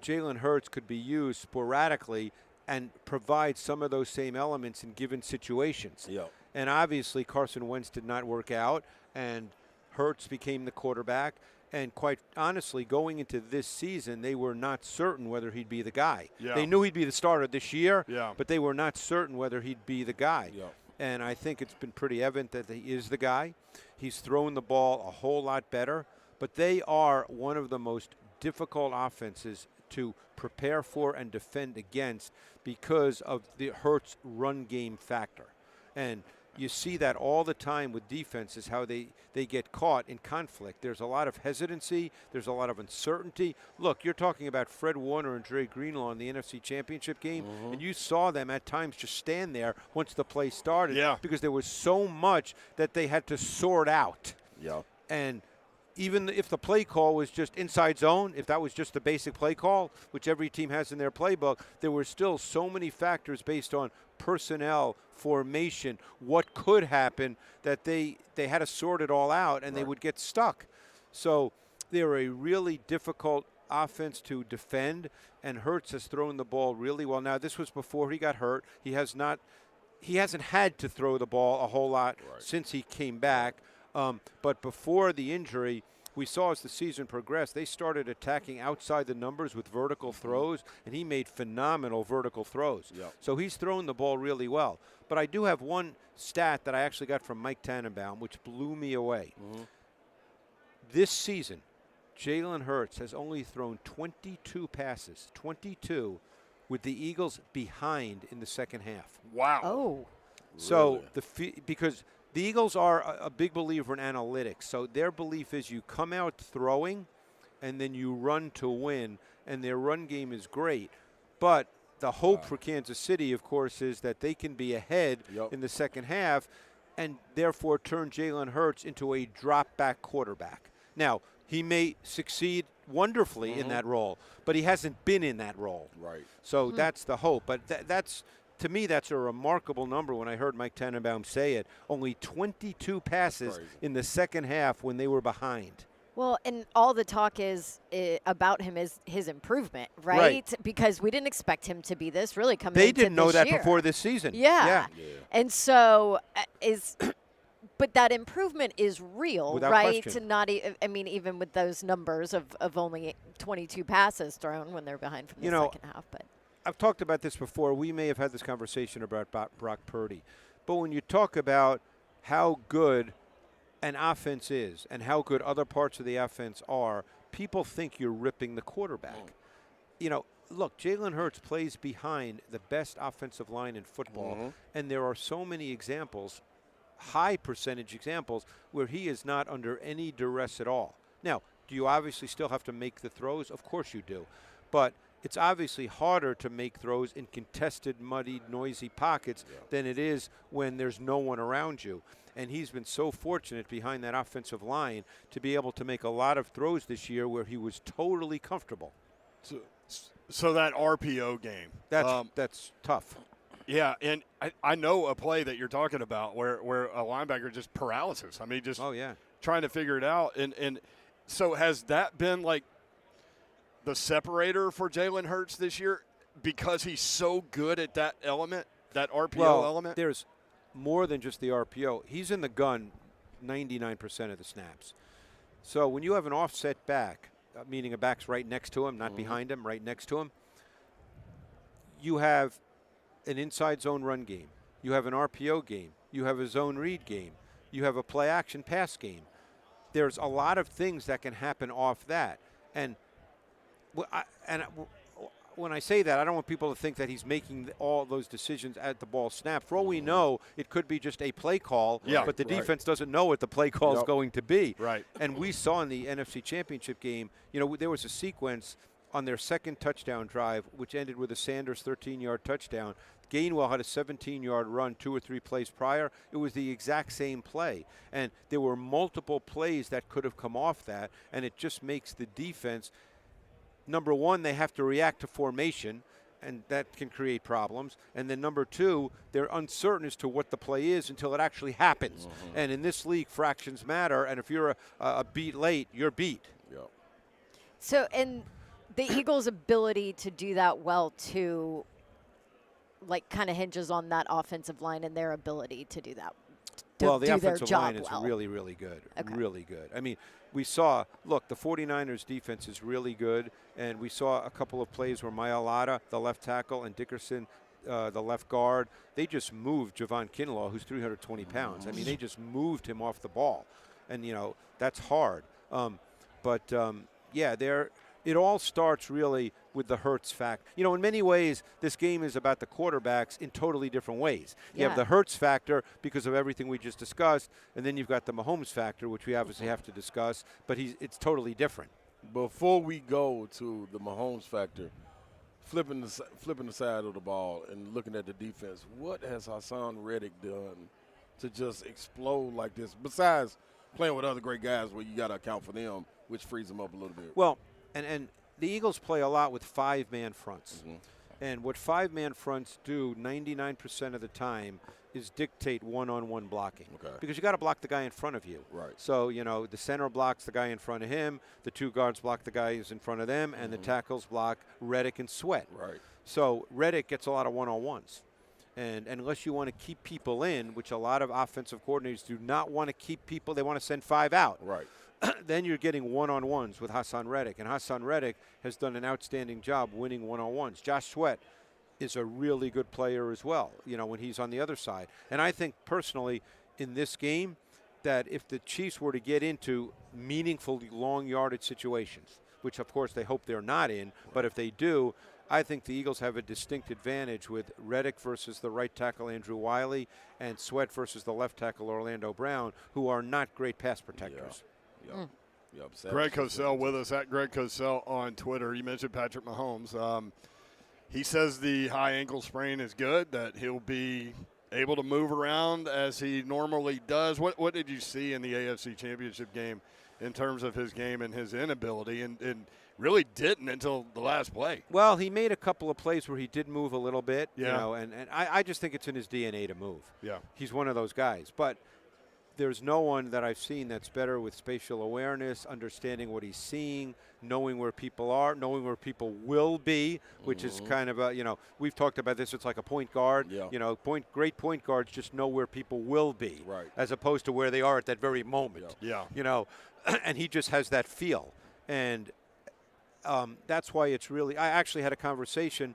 Jalen Hurts could be used sporadically and provide some of those same elements in given situations. Yep. And obviously Carson Wentz did not work out, and Hurts became the quarterback. And quite honestly, going into this season, they were not certain whether he'd be the guy. Yeah. They knew he'd be the starter this year, Yeah. but they were not certain whether he'd be the guy. Yep. And I think it's been pretty evident that he is the guy. He's thrown the ball a whole lot better, but they are one of the most difficult offenses to prepare for and defend against because of the Hurts run game factor. And you see that all the time with defenses, how they get caught in conflict. There's a lot of hesitancy. There's a lot of uncertainty. Look, you're talking about Fred Warner and Dre Greenlaw in the NFC Championship game, and you saw them at times just stand there once the play started because there was so much that they had to sort out. Yeah. And even if the play call was just inside zone, if that was just the basic play call, which every team has in their playbook, there were still so many factors based on personnel, formation, what could happen, that they had to sort it all out, and they would get stuck. So they're a really difficult offense to defend, and Hurts has thrown the ball really well. Now, this was before he got hurt. He hasn't had to throw the ball a whole lot since he came back. But before the injury, we saw as the season progressed, they started attacking outside the numbers with vertical throws, and he made phenomenal vertical throws. Yep. So he's thrown the ball really well. But I do have one stat that I actually got from Mike Tannenbaum, which blew me away. This season, Jalen Hurts has only thrown 22 passes, 22, with the Eagles behind in the second half. Wow. Oh. So because the Eagles are a big believer in analytics. So their belief is you come out throwing and then you run to win, and their run game is great. But the hope for Kansas City, of course, is that they can be ahead in the second half and therefore turn Jalen Hurts into a drop-back quarterback. Now, he may succeed wonderfully in that role, but he hasn't been in that role. Right. So that's the hope. But that's To me, that's a remarkable number when I heard Mike Tannenbaum say it. Only 22 passes in the second half when they were behind. Well, and all the talk is about him is his improvement, right? Because we didn't expect him to be this really coming into this year. They didn't know that before this season. Yeah. And so but that improvement is real, Without right? question. Not even with those numbers of only 22 passes thrown when they're behind from the second half, but I've talked about this before. We may have had this conversation about Brock Purdy. But when you talk about how good an offense is and how good other parts of the offense are, people think you're ripping the quarterback. Look, Jalen Hurts plays behind the best offensive line in football, and there are so many examples, high percentage examples, where he is not under any duress at all. Now, do you obviously still have to make the throws? Of course you do. But it's obviously harder to make throws in contested, muddy, noisy pockets than it is when there's no one around you. And he's been so fortunate behind that offensive line to be able to make a lot of throws this year where he was totally comfortable. So that RPO game. That's tough. Yeah, and I know a play that you're talking about where a linebacker just paralysis. I mean, just trying to figure it out. And so has that been like the separator for Jalen Hurts this year because he's so good at that element, that RPO element? There's more than just the RPO. He's in the gun 99% of the snaps. So when you have an offset back, meaning a back's right next to him, not behind him, right next to him, you have an inside zone run game. You have an RPO game. You have a zone read game. You have a play action pass game. There's a lot of things that can happen off that. And when I say that, I don't want people to think that he's making all those decisions at the ball snap. For all we know, it could be just a play call, but the defense doesn't know what the play call is going to be. Right. And we saw in the NFC Championship game, there was a sequence on their second touchdown drive, which ended with a Sanders 13-yard touchdown. Gainwell had a 17-yard run 2 or 3 plays prior. It was the exact same play. And there were multiple plays that could have come off that, and it just makes the defense – number one, they have to react to formation, and that can create problems. And then number two, they're uncertain as to what the play is until it actually happens. And in this league, fractions matter, and if you're a beat late, you're beat. So, and the Eagles' ability to do that well, too, kind of hinges on that offensive line and their ability to do that. Well, the offensive line is really, really good. Okay. Really good. I mean, we saw, look, the 49ers defense is really good, and we saw a couple of plays where Mailata, the left tackle, and Dickerson, the left guard, they just moved Javon Kinlaw, who's 320 pounds. I mean, they just moved him off the ball. And, that's hard. It all starts really with the Hurts fact. In many ways, this game is about the quarterbacks in totally different ways. You have the Hurts factor because of everything we just discussed, and then you've got the Mahomes factor, which we obviously have to discuss, but it's totally different. Before we go to the Mahomes factor, flipping the side of the ball and looking at the defense, what has Hassan Reddick done to just explode like this, besides playing with other great guys where you got to account for them, which frees them up a little bit? Well, and the Eagles play a lot with 5-man fronts. And what 5-man fronts do 99% of the time is dictate one-on-one blocking. Because you got to block the guy in front of you. Right. So, the center blocks the guy in front of him, the 2 guards block the guy who's in front of them, and the tackles block Reddick and Sweat. Right. So Reddick gets a lot of one-on-ones. And unless you want to keep people in, which a lot of offensive coordinators do not want to keep people, they want to send 5 out. Right. Then you're getting one-on-ones with Hassan Reddick. And Hassan Reddick has done an outstanding job winning one-on-ones. Josh Sweat is a really good player as well, when he's on the other side. And I think personally in this game that if the Chiefs were to get into meaningful long yardage situations, which of course they hope they're not in, but if they do, I think the Eagles have a distinct advantage with Reddick versus the right tackle Andrew Wiley and Sweat versus the left tackle Orlando Brown, who are not great pass protectors. Greg Cosell with us at Greg Cosell on Twitter. You mentioned Patrick Mahomes. He says the high ankle sprain is good, that he'll be able to move around as he normally does. What did you see in the AFC Championship game in terms of his game and his inability? And really didn't until the last play. Well, he made a couple of plays where he did move a little bit, Yeah. you know, and I just think it's in his DNA to move. Yeah. He's one of those guys. But there's no one that I've seen that's better with spatial awareness, understanding what he's seeing, knowing where people are, knowing where people will be, which is kind of a, you know, we've talked about this. It's like a point guard. Yeah. You know, great point guards just know where people will be, Right. as opposed to where they are at that very moment. Yeah. You know, and he just has that feel. And that's why it's really – I actually had a conversation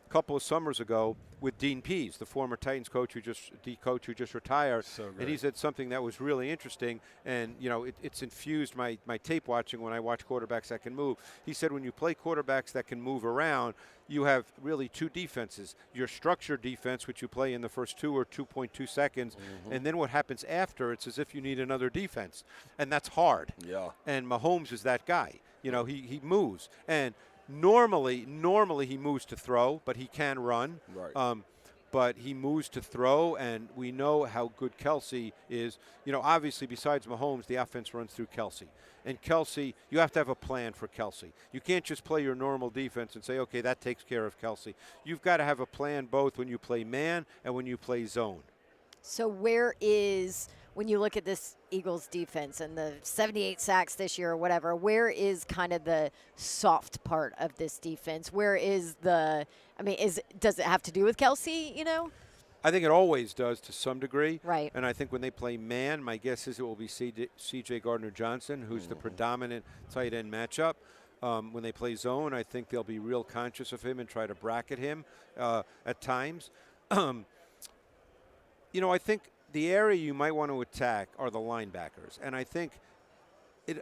a couple of summers ago with Dean Pease, the former Titans coach who just retired. So great. And he said something that was really interesting, and, you know, it's infused my tape watching when I watch quarterbacks that can move. He said when you play quarterbacks that can move around, you have really two defenses. Your structured defense, which you play in the first 2 or 2.2 seconds, and then what happens after, it's as if you need another defense. And that's hard. Yeah. And Mahomes is that guy. You know, he moves. And normally he moves to throw, but he can run. Right. But he moves to throw, and we know how good Kelsey is. You know, obviously, besides Mahomes, the offense runs through Kelsey. And Kelsey, you have to have a plan for Kelsey. You can't just play your normal defense and say, okay, that takes care of Kelsey. You've got to have a plan both when you play man and when you play zone. So where is, when you look at this Eagles defense and the 78 sacks this year or whatever, where is kind of the soft part of this defense? Where is the, I mean, does it have to do with Kelsey, you know? I think it always does to some degree. Right. And I think when they play man, my guess is it will be C.J. Gardner-Johnson, who's the predominant tight end matchup. When they play zone, I think they'll be real conscious of him and try to bracket him at times. You know, I think the area you might want to attack are the linebackers. And I think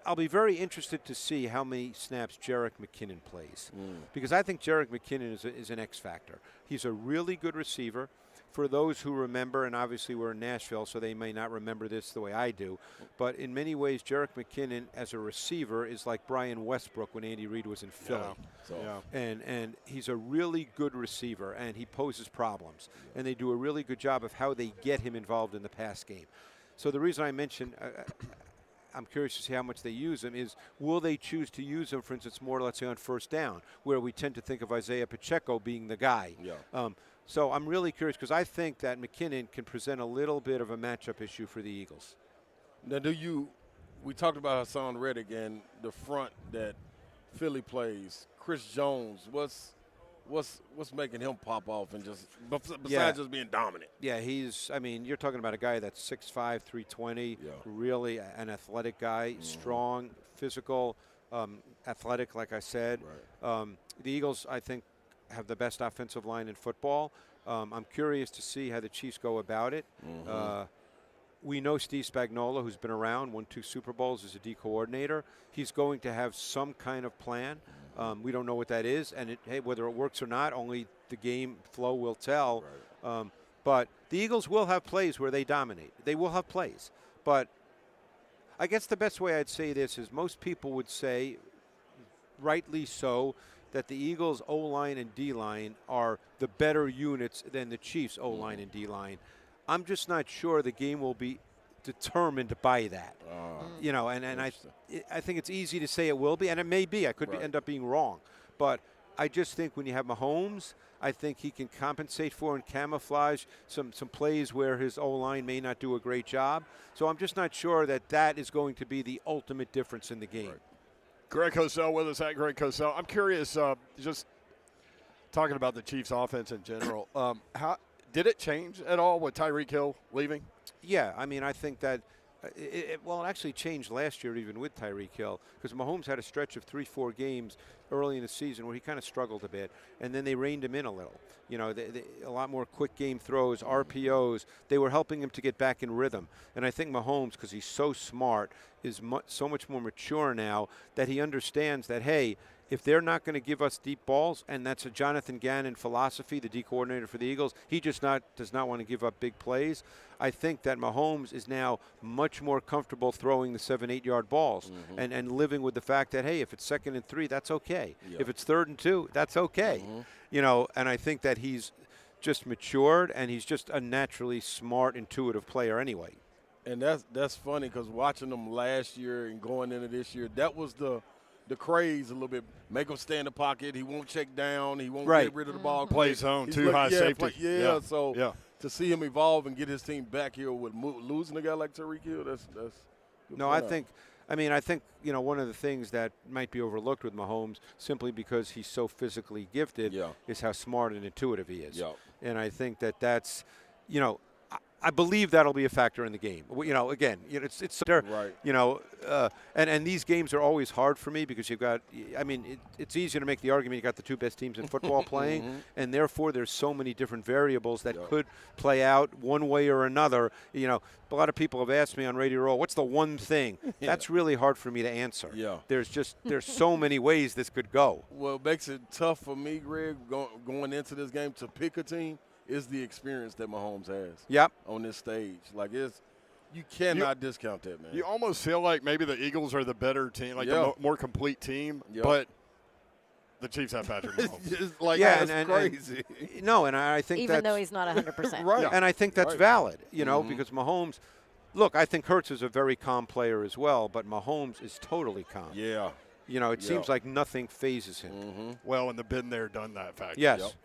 I'll be very interested to see how many snaps Jerick McKinnon plays. Because I think Jerick McKinnon is an X factor. He's a really good receiver. For those who remember, and obviously we're in Nashville, so they may not remember this the way I do, but in many ways, Jerick McKinnon as a receiver is like Brian Westbrook when Andy Reid was in Philly. And he's a really good receiver, and he poses problems. And they do a really good job of how they get him involved in the pass game. So the reason I mentioned I'm curious to see how much they use him is, will they choose to use him, for instance, more, let's say, on first down, where we tend to think of Isaiah Pacheco being the guy. So I'm really curious because I think that McKinnon can present a little bit of a matchup issue for the Eagles. Now, we talked about Hassan Reddick and the front that Philly plays. Chris Jones, what's making him pop off and just besides just being dominant? Yeah, you're talking about a guy that's 6'5", 320, really an athletic guy, strong, physical, athletic, like I said. Right. The Eagles, I think, have the best offensive line in football. I'm curious to see how the Chiefs go about it. We know Steve Spagnuolo, who's been around, won 2 Super Bowls as a D coordinator. He's going to have some kind of plan. We don't know what that is, and whether it works or not, only the game flow will tell. Right. But the Eagles will have plays where they dominate. They will have plays. But I guess the best way I'd say this is most people would say, rightly so, that the Eagles' O-line and D-line are the better units than the Chiefs' O-line and D-line. I'm just not sure the game will be determined by that. You know, and I think it's easy to say it will be, and it may be. I could end up being wrong. But I just think when you have Mahomes, I think he can compensate for and camouflage some plays where his O-line may not do a great job. So I'm just not sure that is going to be the ultimate difference in the game. Right. Greg Cosell with us at Greg Cosell. I'm curious, just talking about the Chiefs' offense in general, how did it change at all with Tyreek Hill leaving? Yeah, I mean, I think that it actually changed last year even with Tyreek Hill because Mahomes had a stretch of 3-4 games early in the season where he kind of struggled a bit, and then they reined him in a little. You know, a lot more quick game throws, RPOs. They were helping him to get back in rhythm. And I think Mahomes, because he's so smart, is so much more mature now that he understands that, hey, if they're not going to give us deep balls, and that's a Jonathan Gannon philosophy, the D coordinator for the Eagles, he just does not want to give up big plays. I think that Mahomes is now much more comfortable throwing the 7-8 yard balls and living with the fact that, hey, if it's 2nd and 3, that's okay. Yeah. If it's 3rd and 2, that's okay. You know, and I think that he's just matured and he's just a naturally smart, intuitive player anyway. And that's funny because watching them last year and going into this year, that was the the craze a little bit. Make him stay in the pocket. He won't check down. He won't Right. get rid of the ball. Play zone, too high safety. So to see him evolve and get his team back here with losing a guy like Tyreek Hill, that's good. No, I think one of the things that might be overlooked with Mahomes, simply because he's so physically gifted, is how smart and intuitive he is. And I think that's, I believe that'll be a factor in the game. Again, it's right. And these games are always hard for me because you've got. It's easier to make the argument you got the two best teams in football playing, and therefore there's so many different variables that could play out one way or another. A lot of people have asked me on Radio Row, what's the one thing? That's really hard for me to answer. There's so many ways this could go. Well, it makes it tough for me, Greg, going into this game to pick a team. Is the experience that Mahomes has on this stage. You cannot discount that, man. You almost feel like maybe the Eagles are the better team, the more complete team, but the Chiefs have Patrick Mahomes. That's crazy. And I think even though he's not 100%. Right. And I think that's valid, because Mahomes, look, I think Hurts is a very calm player as well, but Mahomes is totally calm. Yeah. It seems like nothing phases him. Well, and the been there, done that factor. Yes.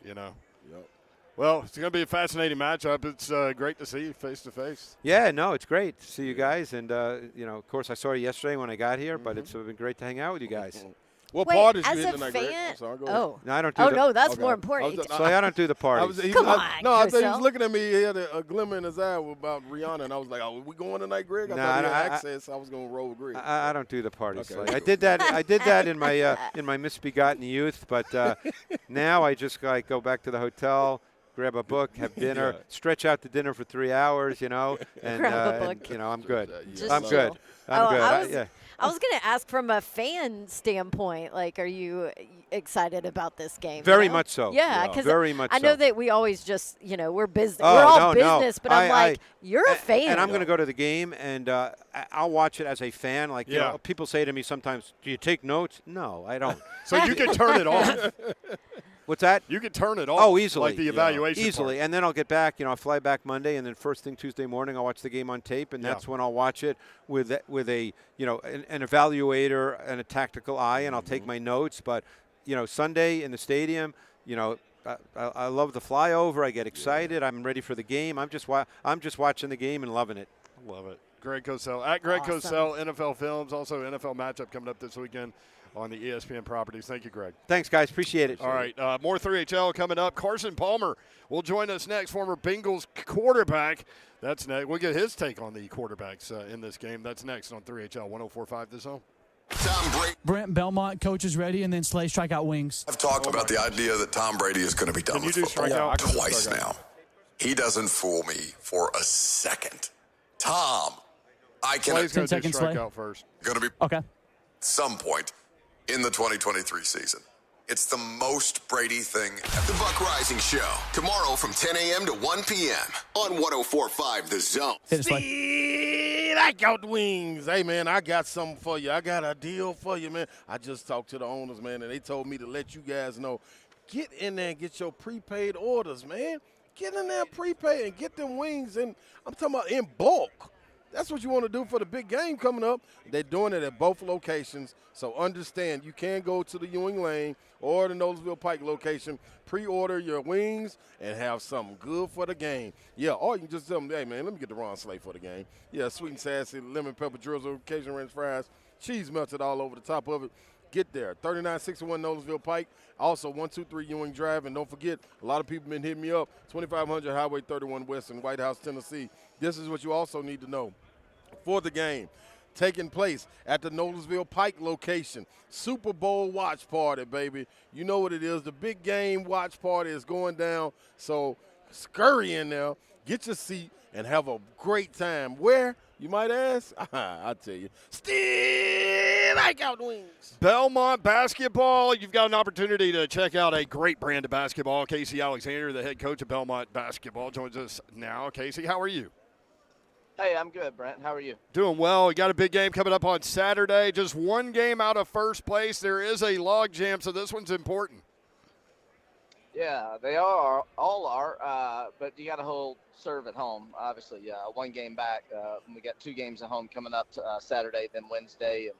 Well, it's going to be a fascinating matchup. It's great to see you face to face. Yeah, no, it's great to see you guys. And, of course, I saw you yesterday when I got here, but it's been great to hang out with you guys. What part is as you a tonight, fan? Greg? I'm sorry, go oh. ahead. No, I don't do no, that's more important. I don't do the parties. Come on, I thought he was Crisel. looking at me. He had a glimmer in his eye about Rihanna, and I was like, "Oh, we going tonight, Greg?" I thought he had access. I was going to roll with Greg. I don't do the parties. Okay. I did that in my misbegotten youth, but now I just go back to the hotel, grab a book, have dinner, stretch out the dinner for 3 hours, and Grab a book. I'm good. Just I'm chill. good. I'm good. I was going to ask from a fan standpoint, are you excited about this game? Very much so. Yeah, because very much I know so. that we always just, we're business. Oh, we're all no, business, but I'm you're a fan. And I'm going to go to the game, and I'll watch it as a fan. People say to me sometimes, do you take notes? No, I don't. So you can turn it off. What's that? You can turn it off. Oh, easily. Like the evaluation easily. part. And then I'll get back. I fly back Monday, and then first thing Tuesday morning, I'll watch the game on tape, and that's when I'll watch it with a an evaluator and a tactical eye, and I'll take my notes. But Sunday in the stadium, I love the flyover. I get excited. I'm ready for the game. I'm just watching the game and loving it. Love it. Greg Cosell at Greg Cosell, NFL Films, also NFL matchup coming up this weekend on the ESPN properties. Thank you, Greg. Thanks, guys. Appreciate it. All right, more 3HL coming up. Carson Palmer will join us next, former Bengals quarterback. That's next. We'll get his take on the quarterbacks in this game. That's next on 3HL 104.5 The Zone. Tom Brady. Brent Belmont, coach is ready, and then Slay strike out wings. I've talked about the idea that Tom Brady is going to be done with football twice now. He doesn't fool me for a second. Tom, I can. Slay's going to do Slay. strikeout first. Going to be Okay. at some point in the 2023 season. It's the most Brady thing at the Buck Rising Show. Tomorrow from 10 a.m. to 1 p.m. on 104.5 The Zone. I got wings. Hey, man, I got something for you. I got a deal for you, man. I just talked to the owners, man, and they told me to let you guys know. Get in there and get your prepaid orders, man. Get in there and prepay and get them wings. And I'm talking about in bulk. That's what you want to do for the big game coming up. They're doing it at both locations. So understand, you can go to the Ewing Lane or the Noblesville Pike location, pre-order your wings, and have something good for the game. Yeah, or you can just tell them, hey, man, let me get the Ron Slay for the game. Yeah, sweet and sassy, lemon pepper drizzle, Cajun ranch fries, cheese melted all over the top of it. Get there, 3961 Noblesville Pike. Also, 123 Ewing Drive. And don't forget, a lot of people been hitting me up, 2500 Highway 31 West in White House, Tennessee. This is what you also need to know. For the game, taking place at the Noblesville Pike location. Super Bowl watch party, baby. You know what it is. The big game watch party is going down. So scurry in there, get your seat, and have a great time. Where, you might ask? I'll tell you. Still like out wings. Belmont basketball. You've got an opportunity to check out a great brand of basketball. Casey Alexander, the head coach of Belmont basketball, joins us now. Casey, how are you? Hey, I'm good, Brent. How are you? Doing well. We got a big game coming up on Saturday. Just one game out of first place. There is a log jam, so this one's important. Yeah, they all are, but you got to hold serve at home, obviously. One game back. We got 2 games at home coming up Saturday, then Wednesday.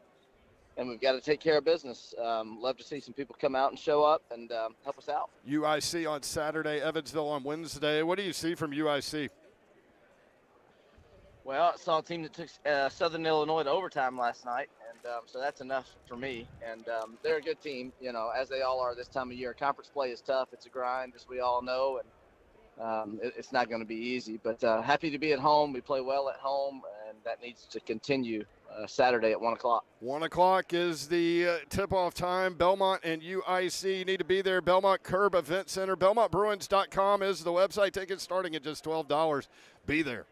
and we've got to take care of business. Love to see some people come out and show up and help us out. UIC on Saturday, Evansville on Wednesday. What do you see from UIC? Well, I saw a team that took Southern Illinois to overtime last night, and so that's enough for me. And they're a good team, as they all are this time of year. Conference play is tough. It's a grind, as we all know, and it's not going to be easy. But happy to be at home. We play well at home, and that needs to continue Saturday at 1 o'clock. 1 o'clock is the tip-off time. Belmont and UIC. You need to be there. Belmont Curb Event Center. BelmontBruins.com is the website. Tickets starting at just $12. Be there.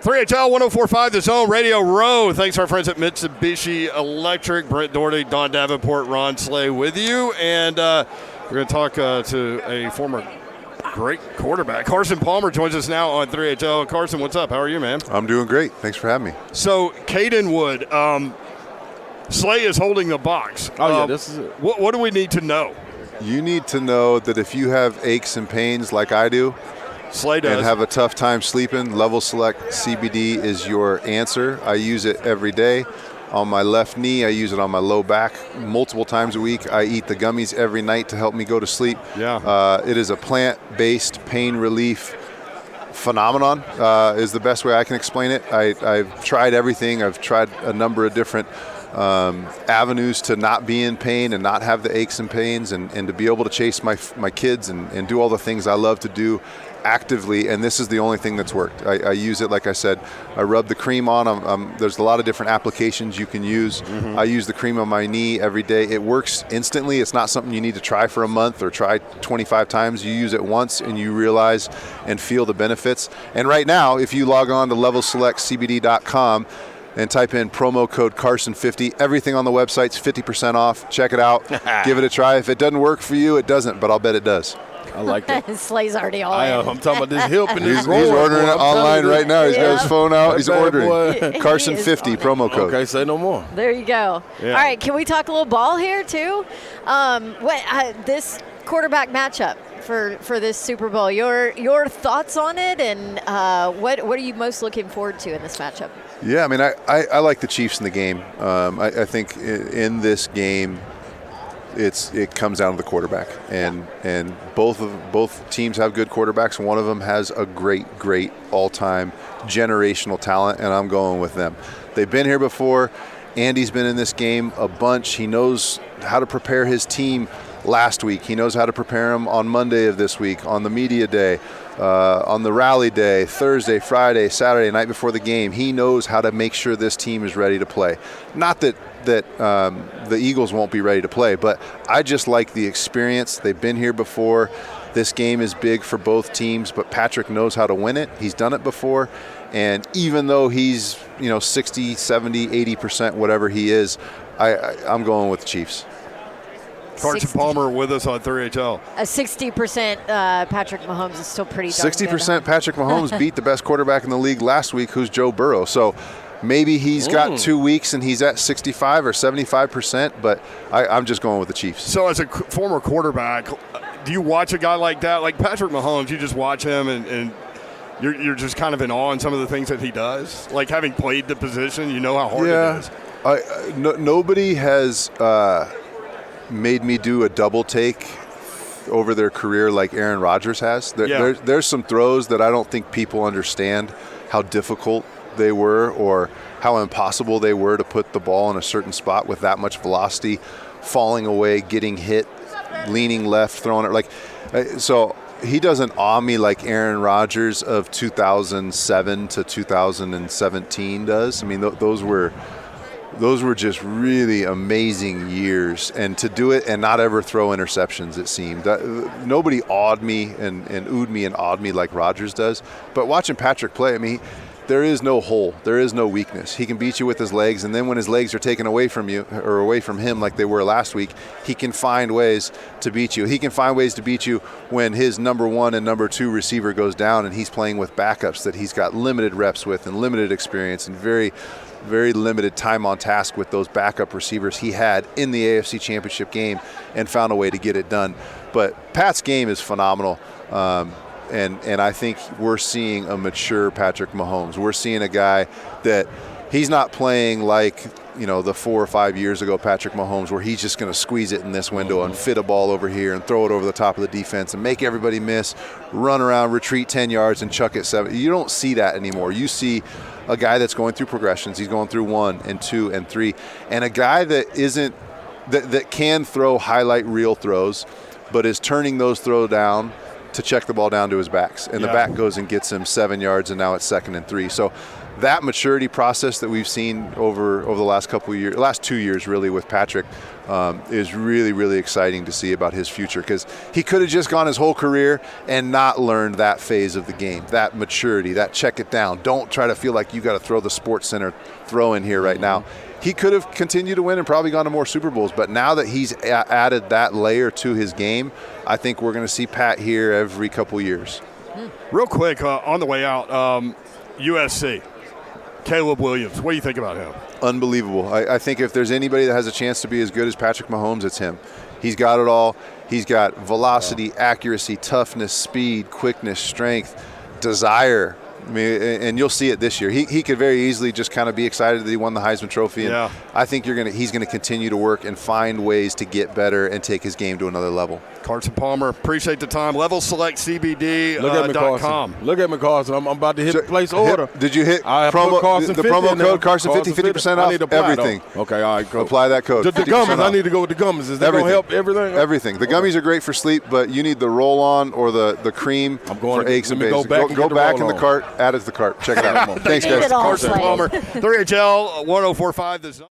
3HL 104.5 The Zone, Radio Row. Thanks to our friends at Mitsubishi Electric. Brent Doherty, Don Davenport, Ron Slay with you. And we're going to talk to a former great quarterback. Carson Palmer joins us now on 3HL. Carson, what's up? How are you, man? I'm doing great. Thanks for having me. So, Caden Wood, Slay is holding the box. Oh, yeah, this is it. What do we need to know? You need to know that if you have aches and pains like I do, Slay does, and have a tough time sleeping, Level Select CBD is your answer. I use it every day. On my left knee, I use it on my low back multiple times a week. I eat the gummies every night to help me go to sleep. Yeah. It is a plant-based pain relief phenomenon, is the best way I can explain it. I've tried everything. I've tried a number of different avenues to not be in pain and not have the aches and pains and to be able to chase my kids and do all the things I love to do actively, and this is the only thing that's worked. I use it, like I said, I rub the cream on. There's a lot of different applications you can use. I use the cream on my knee every day. It works instantly. It's not something you need to try for a month or try 25 times. You use it once and you realize and feel the benefits. And right now, if you log on to levelselectcbd.com and type in promo code Carson50, everything on the website's 50% off. Check it out. Give it a try. If it doesn't work for you, it doesn't, but I'll bet it does. I like that. Slay's already all in. I'm talking about this hip and this He's ordering it online right now. He's got his phone out. He's ordering. Carson50 promo code. Okay, say no more. There you go. Yeah. All right, can we talk a little ball here too? This quarterback matchup for this Super Bowl. Your thoughts on it, and what are you most looking forward to in this matchup? Yeah, I mean, I like the Chiefs in the game. I think in this game, it comes down to the quarterback, and both teams have good quarterbacks. One of them has a great all-time generational talent, and I'm going with them. They've been here before. Andy's been in this game a bunch. He knows how to prepare his team last week. He knows how to prepare them on Monday of this week, on the media day, on the rally day, Thursday, Friday, Saturday, night before the game. He knows how to make sure this team is ready to play. Not that the Eagles won't be ready to play, but I just like the experience. They've been here before. This game is big for both teams, but Patrick knows how to win it. He's done it before, and even though he's 60, 70, 80%, whatever he is, I'm going with the Chiefs. Carson Palmer with us on 3HL. A 60% Patrick Mahomes is still pretty darn 60% Patrick Mahomes beat the best quarterback in the league last week, who's Joe Burrow. So maybe he's got 2 weeks and he's at 65 or 75%, but I'm just going with the Chiefs. So as a former quarterback, do you watch a guy like that? Like Patrick Mahomes, you just watch him and you're just kind of in awe in some of the things that he does? Like having played the position, you know how hard it is. Nobody has made me do a double take over their career like Aaron Rodgers has. There's some throws that I don't think people understand how difficult they were or how impossible they were to put the ball in a certain spot with that much velocity, falling away, getting hit, leaning left, throwing it. So he doesn't awe me like Aaron Rodgers of 2007 to 2017 does. I mean, those were just really amazing years, and to do it and not ever throw interceptions, it seemed. Nobody awed me and oohed me and awed me like Rodgers does. But watching Patrick play, I mean, there is no hole. There is no weakness. He can beat you with his legs, and then when his legs are taken away from you or away from him like they were last week, he can find ways to beat you. He can find ways to beat you when his number 1 and number 2 receiver goes down and he's playing with backups that he's got limited reps with and limited experience and very limited time on task with those backup receivers he had in the AFC Championship game and found a way to get it done. But Pat's game is phenomenal. And I think we're seeing a mature Patrick Mahomes. We're seeing a guy that he's not playing like, the 4 or 5 years ago Patrick Mahomes, where he's just going to squeeze it in this window and fit a ball over here and throw it over the top of the defense and make everybody miss, run around, retreat 10 yards and chuck it 7. You don't see that anymore. You see a guy that's going through progressions. He's going through 1 and 2 and 3, and a guy that can throw highlight reel throws, but is turning those throws down to check the ball down to his backs, and the back goes and gets him 7 yards, and now it's 2nd and 3. So that maturity process that we've seen over the last couple of years, last 2 years really with Patrick, is really, really exciting to see about his future, because he could have just gone his whole career and not learned that phase of the game, that maturity, that check it down. Don't try to feel like you got to throw the Sports Center throw in here right now. He could have continued to win and probably gone to more Super Bowls, but now that he's added that layer to his game, I think we're going to see Pat here every couple years. Real quick, on the way out, USC, Caleb Williams, what do you think about him? Unbelievable. I think if there's anybody that has a chance to be as good as Patrick Mahomes, it's him. He's got it all. He's got velocity, accuracy, toughness, speed, quickness, strength, desire. I mean, and you'll see it this year. He could very easily just kind of be excited that he won the Heisman Trophy. And I think he's going to continue to work and find ways to get better and take his game to another level. Carson Palmer, appreciate the time. LevelSelectCBD.com. Look at me, Carson. I'm about to hit place order. Did you hit the promo code Carson 50% off? Everything. Okay, all right, cool. Apply that code. The gummies. I need to go with the gummies. Is that going to help everything? Everything. The gummies are great for sleep, but you need the roll-on or the cream for aches and pains. Go back in the cart. Add it to the cart. Check it out. Thanks, guys. Carson Palmer, 3HL 1045 The Zone.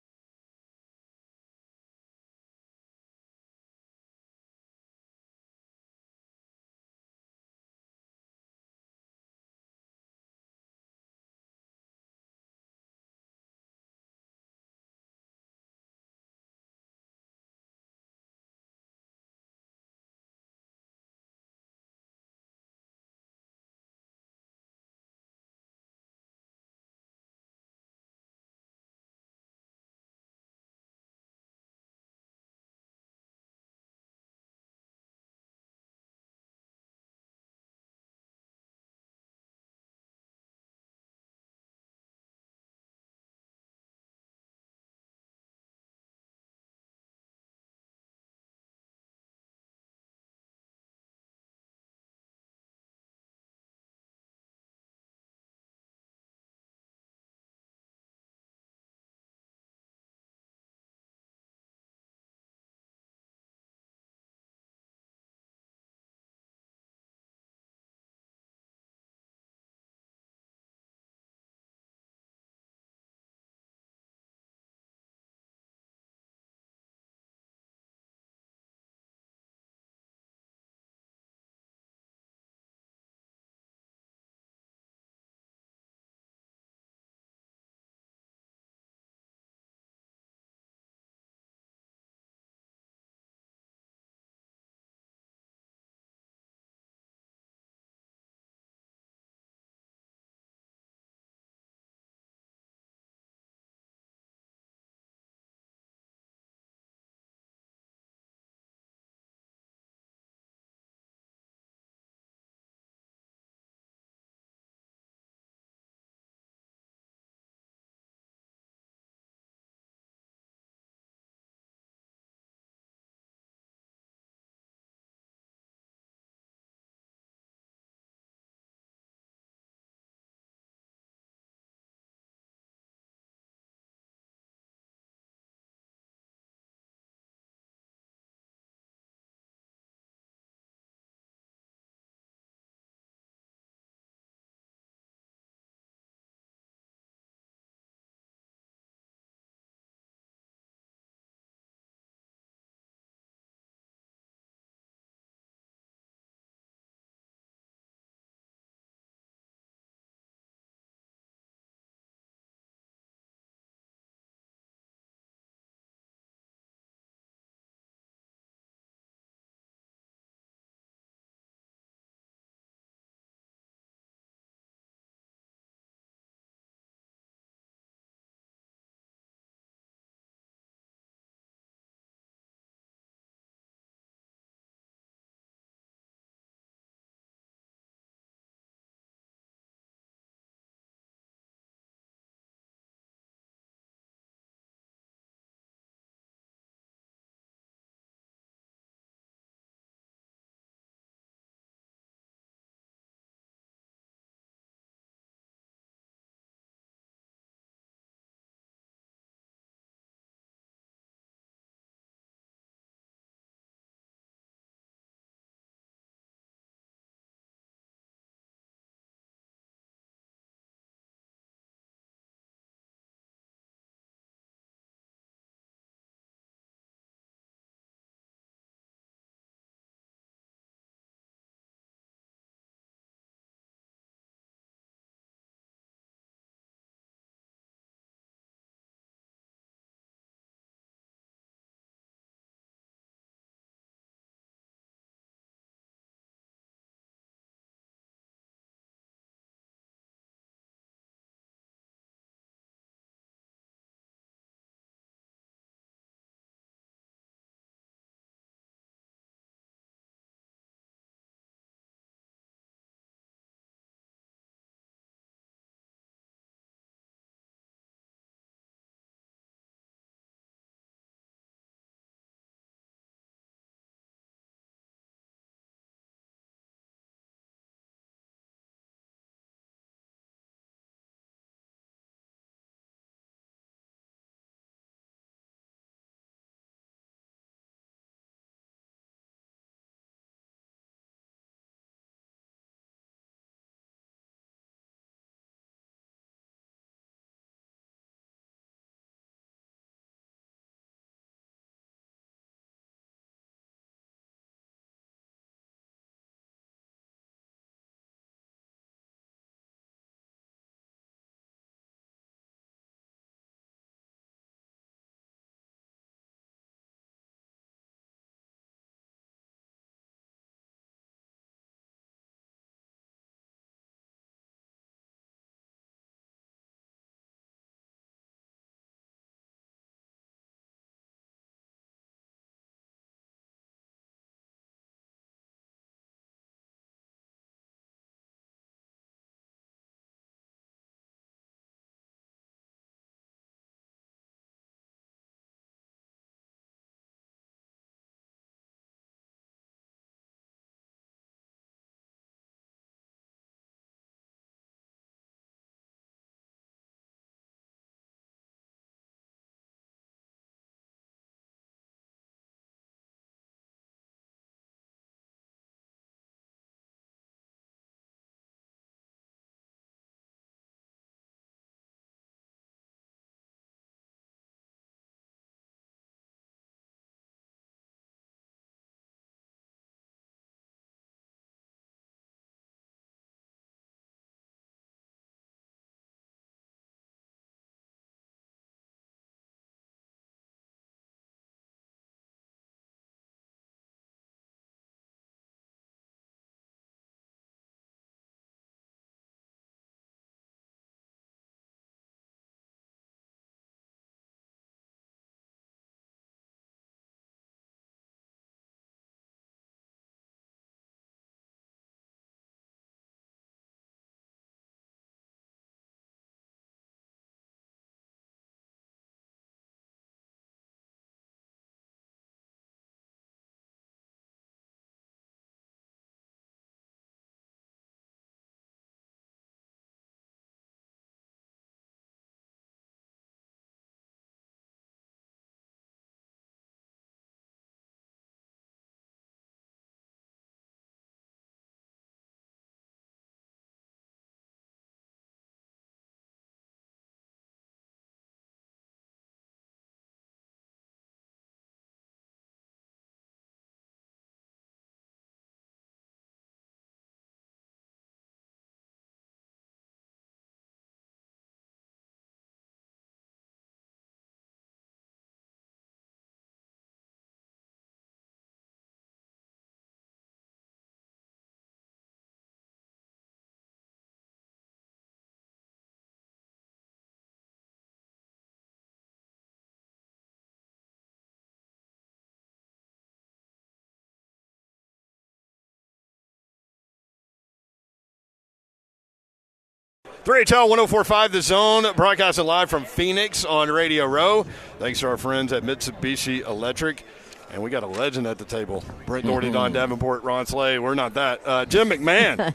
3HL 104.5 The Zone, broadcasting live from Phoenix on Radio Row. Thanks to our friends at Mitsubishi Electric. And we got a legend at the table. Brent Doherty, Don Davenport, Ron Slay. We're not that. Jim McMahon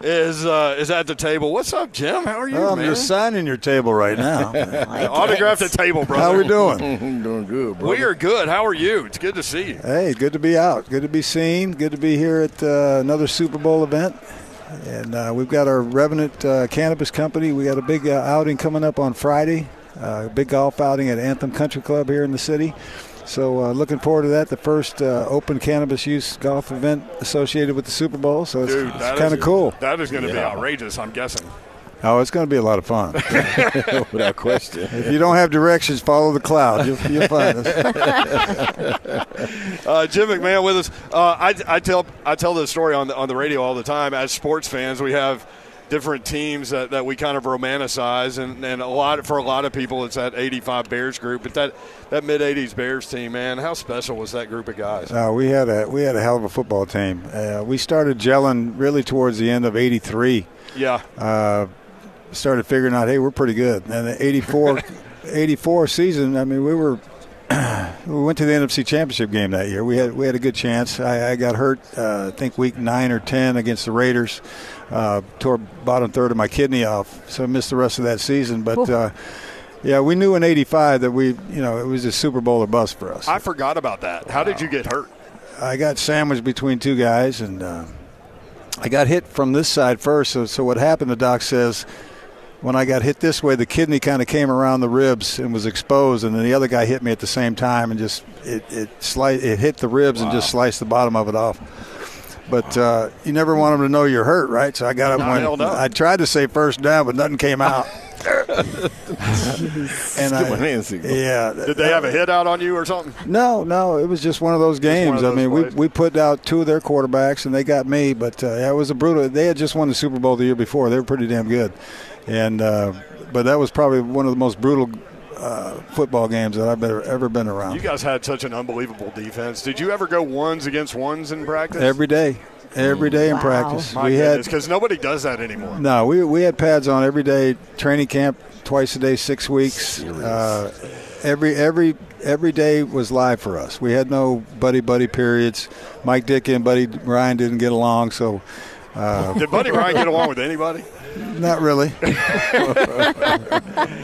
is at the table. What's up, Jim? How are you, I'm man? just signing your table right now. Autograph the table, brother. How we doing? Doing good, bro. We are good. How are you? It's good to see you. Hey, good to be out. Good to be seen. Good to be here at another Super Bowl event. And we've got our Revenant Cannabis Company. We got a big outing coming up on Friday, a big golf outing at Anthem Country Club here in the city. So looking forward to that, the first open cannabis use golf event associated with the Super Bowl. So it's kind of cool. That is going to be outrageous, I'm guessing. Oh, it's going to be a lot of fun. Without question. If you don't have directions, follow the cloud. You'll find us. Jim McMahon with us. I tell this story on the radio all the time. As sports fans, we have different teams that we kind of romanticize, and for a lot of people, it's that '85 Bears group. But that mid-'80s Bears team, man, how special was that group of guys? We had a hell of a football team. We started gelling really towards the end of '83. Yeah. Started figuring out, hey, we're pretty good. And the 84 season, I mean, we went to the NFC Championship game that year. We had a good chance. I got hurt, I think week 9 or 10 against the Raiders. Tore bottom third of my kidney off, so I missed the rest of that season. But yeah, we knew in '85 that it was a Super Bowl or bust for us. I forgot about that. How did you get hurt? I got sandwiched between two guys, and I got hit from this side first. So what happened? The doc says, when I got hit this way, the kidney kind of came around the ribs and was exposed, and then the other guy hit me at the same time, and just it hit the ribs and just sliced the bottom of it off. But you never want them to know you're hurt, right? So I got up and went. I tried to say first down, but nothing came out. And did they have a hit out on you or something? No, it was just one of those games. I mean, we put out two of their quarterbacks, and they got me. But it was a brutal. They had just won the Super Bowl the year before. They were pretty damn good, and but that was probably one of the most brutal football games that I've ever been around. You guys had such an unbelievable defense. Did you ever go ones against ones in practice? Every day in practice. My goodness, because nobody does that anymore. No, we had pads on every day. Training camp twice a day, 6 weeks. Every day was live for us. We had no buddy periods. Mike Dick and Buddy Ryan didn't get along, so. Did Buddy Ryan get along with anybody? Not really.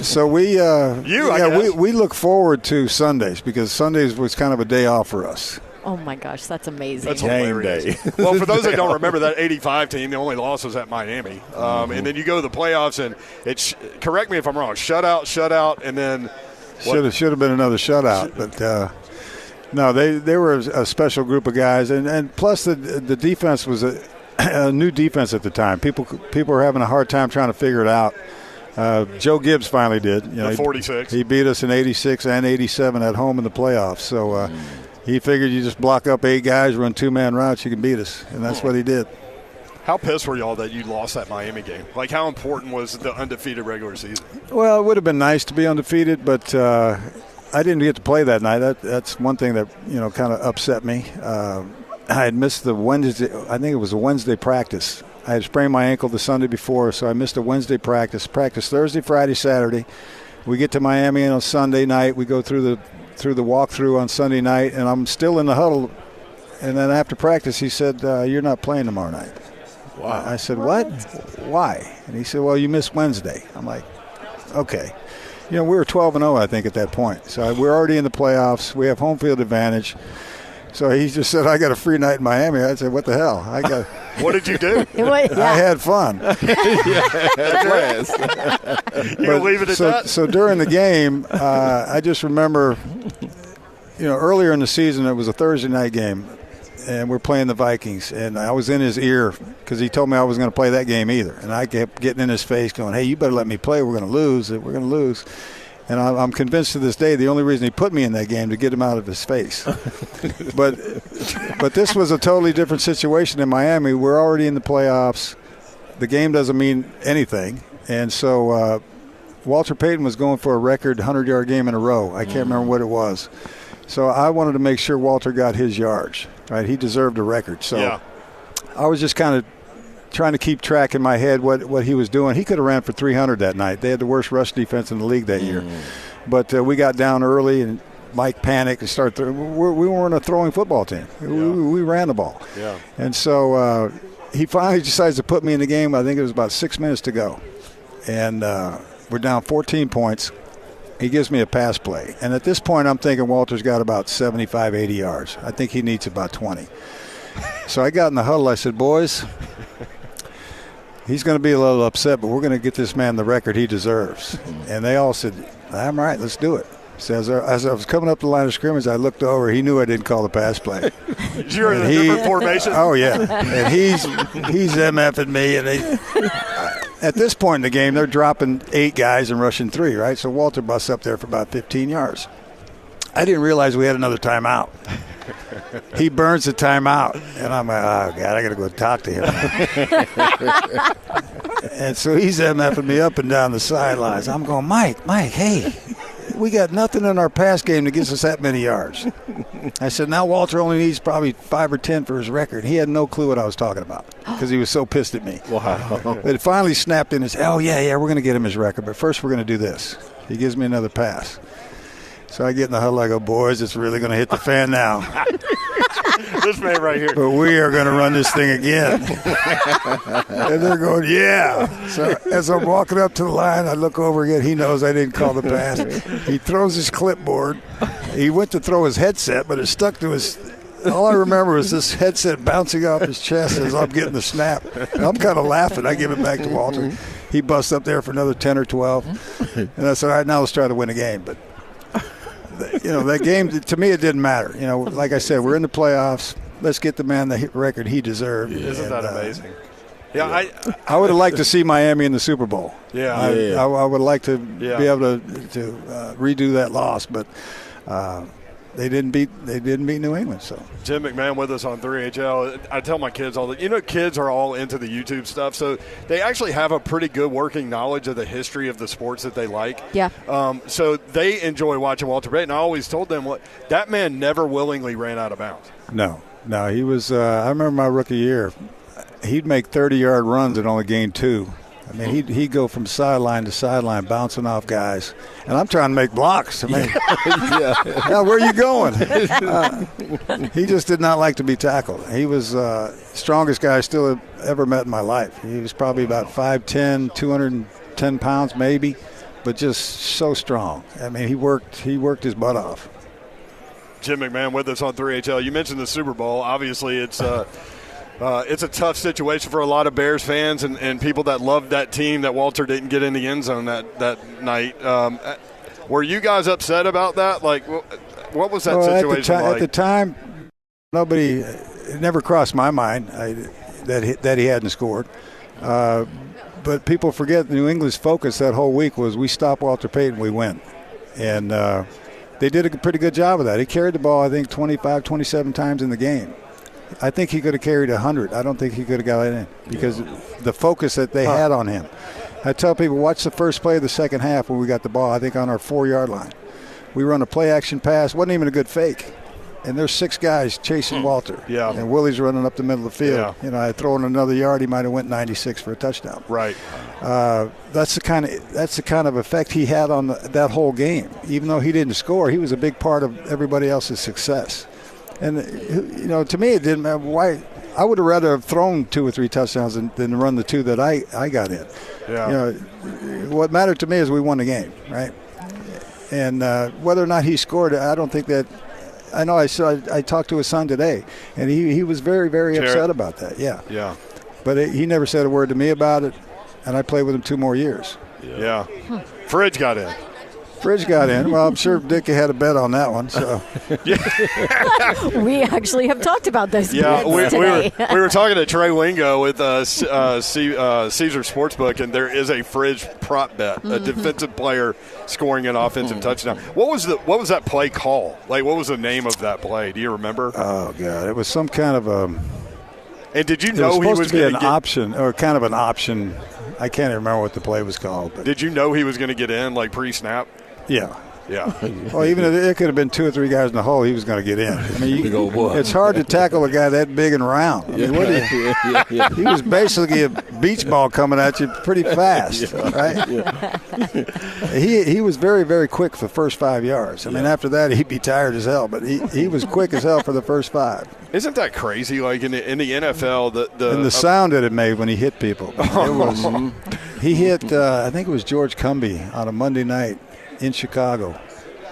So we look forward to Sundays because Sundays was kind of a day off for us. Oh, my gosh, that's amazing. That's hilarious. Well, for those that don't remember, that 85 team, the only loss was at Miami. And then you go to the playoffs, and correct me if I'm wrong, shutout, and then should have been another shutout. But, no, they were a special group of guys. And plus the defense was a new defense at the time. People were having a hard time trying to figure it out. Joe Gibbs finally did. 46. He beat us in 86 and 87 at home in the playoffs. So he figured you just block up 8 guys, run 2-man routes, you can beat us. And that's what he did. How pissed were y'all that you lost that Miami game? Like, how important was the undefeated regular season? Well, it would have been nice to be undefeated, but I didn't get to play that night. That's one thing that, kind of upset me. I had missed the Wednesday, I think it was a Wednesday practice. I had sprained my ankle the Sunday before, so I missed a Wednesday practice Thursday, Friday, Saturday. We get to Miami on a Sunday night. We go through the walkthrough on Sunday night, and I'm still in the huddle. And then after practice, he said, you're not playing tomorrow night. Wow. I said, what? Why? And he said, well, you missed Wednesday. I'm like, okay. We were 12-0, I think, at that point. So we're already in the playoffs. We have home field advantage. So he just said, I got a free night in Miami. I said, what the hell? What did you do? I had fun. You'll leave it at that? So during the game, I just remember, earlier in the season, it was a Thursday night game, and we're playing the Vikings. And I was in his ear because he told me I wasn't going to play that game either. And I kept getting in his face going, hey, you better let me play. We're going to lose. We're going to lose. And I'm convinced to this day the only reason he put me in that game to get him out of his face. But this was a totally different situation in Miami. We're already in the playoffs. The game doesn't mean anything. And so Walter Payton was going for a record 100-yard game in a row. I can't remember what it was. So I wanted to make sure Walter got his yards. Right? He deserved a record. So I was just kind of trying to keep track in my head what he was doing. He could have ran for 300 that night. They had the worst rush defense in the league that year. But we got down early, and Mike panicked and started we weren't a throwing football team. Yeah. We ran the ball. Yeah. And so he finally decides to put me in the game. I think it was about 6 minutes to go. And we're down 14 points. He gives me a pass play. And at this point, I'm thinking Walter's got about 75, 80 yards. I think he needs about 20. So I got in the huddle. I said, boys, he's going to be a little upset, but we're going to get this man the record he deserves. And they all said, I'm right, let's do it. So as I was coming up the line of scrimmage, I looked over. He knew I didn't call the pass play. You're in a different formation? Oh, yeah. And he's MFing me. And at this point in the game, they're dropping 8 guys and rushing 3, right? So Walter busts up there for about 15 yards. I didn't realize we had another timeout. He burns the timeout. And I'm like, oh, God, I got to go talk to him. And so he's MFing me up and down the sidelines. I'm going, Mike, hey. We got nothing in our pass game that gets us that many yards. I said, now Walter only needs probably 5 or 10 for his record. He had no clue what I was talking about because he was so pissed at me. Wow. But it finally snapped in his, oh, yeah, we're going to get him his record. But first we're going to do this. He gives me another pass. So I get in the huddle, I go, boys, it's really going to hit the fan now. This man right here. But we are going to run this thing again. And they're going, yeah. So as I'm walking up to the line, I look over again. He knows I didn't call the pass. He throws his clipboard. He went to throw his headset, but it stuck to his – all I remember is this headset bouncing off his chest as I'm getting the snap. And I'm kind of laughing. I give it back to Walter. He busts up there for another 10 or 12. And I said, all right, now let's try to win a game. But that game, to me, it didn't matter. Like I said, we're in the playoffs. Let's get the man the record he desered. Isn't that amazing? Yeah, I would have liked to see Miami in the Super Bowl. Yeah. I would like to be able to redo that loss, but they didn't beat New England. So Jim McMahon with us on 3HL. I tell my kids all the kids are all into the YouTube stuff, so they actually have a pretty good working knowledge of the history of the sports that they like. Yeah. So they enjoy watching Walter Payton. I always told them that man never willingly ran out of bounds. No, he was. I remember my rookie year. He'd make 30-yard runs and only gain 2. I mean, he'd go from sideline to sideline, bouncing off guys. And I'm trying to make blocks. I mean, yeah, where are you going? He just did not like to be tackled. He was the strongest guy I still have ever met in my life. He was probably about 5'10", 210 pounds maybe, but just so strong. I mean, he worked his butt off. Jim McMahon with us on 3HL. You mentioned the Super Bowl. Obviously, it's a tough situation for a lot of Bears fans and people that loved that team that Walter didn't get in the end zone that night. Were you guys upset about that? Like, what was that situation like? At the time, it never crossed my mind that he hadn't scored. But people forget New England's focus that whole week was we stop Walter Payton, we win. And they did a pretty good job of that. He carried the ball, I think, 25, 27 times in the game. I think he could have carried 100. I don't think he could have got it in because the focus that they had on him. I tell people, watch the first play of the second half when we got the ball, I think on our 4-yard line. We run a play-action pass. Wasn't even a good fake. And there's 6 guys chasing Walter. Yeah. And Willie's running up the middle of the field. Yeah. I throw in another yard, he might have went 96 for a touchdown. Right. That's the kind of effect he had on that whole game. Even though he didn't score, he was a big part of everybody else's success. And, to me, it didn't matter why. I would have rather have thrown 2 or 3 touchdowns than run the 2 that I got in. Yeah. What mattered to me is we won the game, right? And whether or not he scored, I don't think that – I know I talked to his son today, and he was very, very upset about that, yeah. Yeah. But he never said a word to me about it, and I played with him 2 more years. Yeah. Fridge got in. Fridge got in. Well, I'm sure Dickie had a bet on that one. So we actually have talked about those. Yeah, today. we were talking to Trey Wingo with Caesar Sportsbook, and there is a Fridge prop bet, a defensive player scoring an offensive touchdown. What was that play call? Like, what was the name of that play? Do you remember? Oh God, it was some kind of a. And did you know he was going to get an option or kind of an option? I can't even remember what the play was called. But did you know he was going to get in like pre-snap? Yeah. Yeah. Well, even if it could have been 2 or 3 guys in the hole, he was going to get in. I mean, it's hard to tackle a guy that big and round. I mean, he was basically a beach ball coming at you pretty fast, right? He was very, very quick for the first 5 yards. I mean, after that, he'd be tired as hell, but he was quick as hell for the first 5. Isn't that crazy? Like in the NFL, and the sound that it made when he hit people. He hit, I think it was George Cumby on a Monday night in Chicago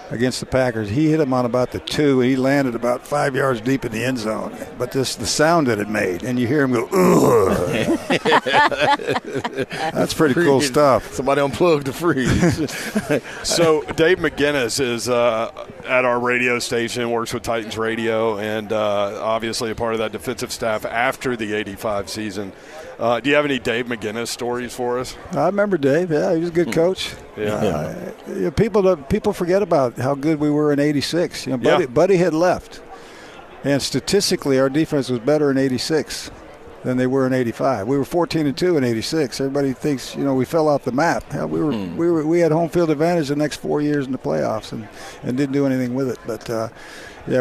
against the Packers. He hit him on about the 2, and he landed about 5 yards deep in the end zone. But the sound that it made, and you hear him go, ugh. That's pretty cool stuff. Somebody unplugged the freeze. So Dave McGinnis is at our radio station, works with Titans Radio, and obviously a part of that defensive staff after the 85 season. Do you have any Dave McGinnis stories for us? I remember Dave. Yeah, he was a good coach. People forget about how good we were in '86. Buddy had left, and statistically, our defense was better in '86 than they were in '85. We were 14-2 in '86. Everybody thinks we fell off the map. Hell, we had home field advantage the next 4 years in the playoffs and didn't do anything with it. But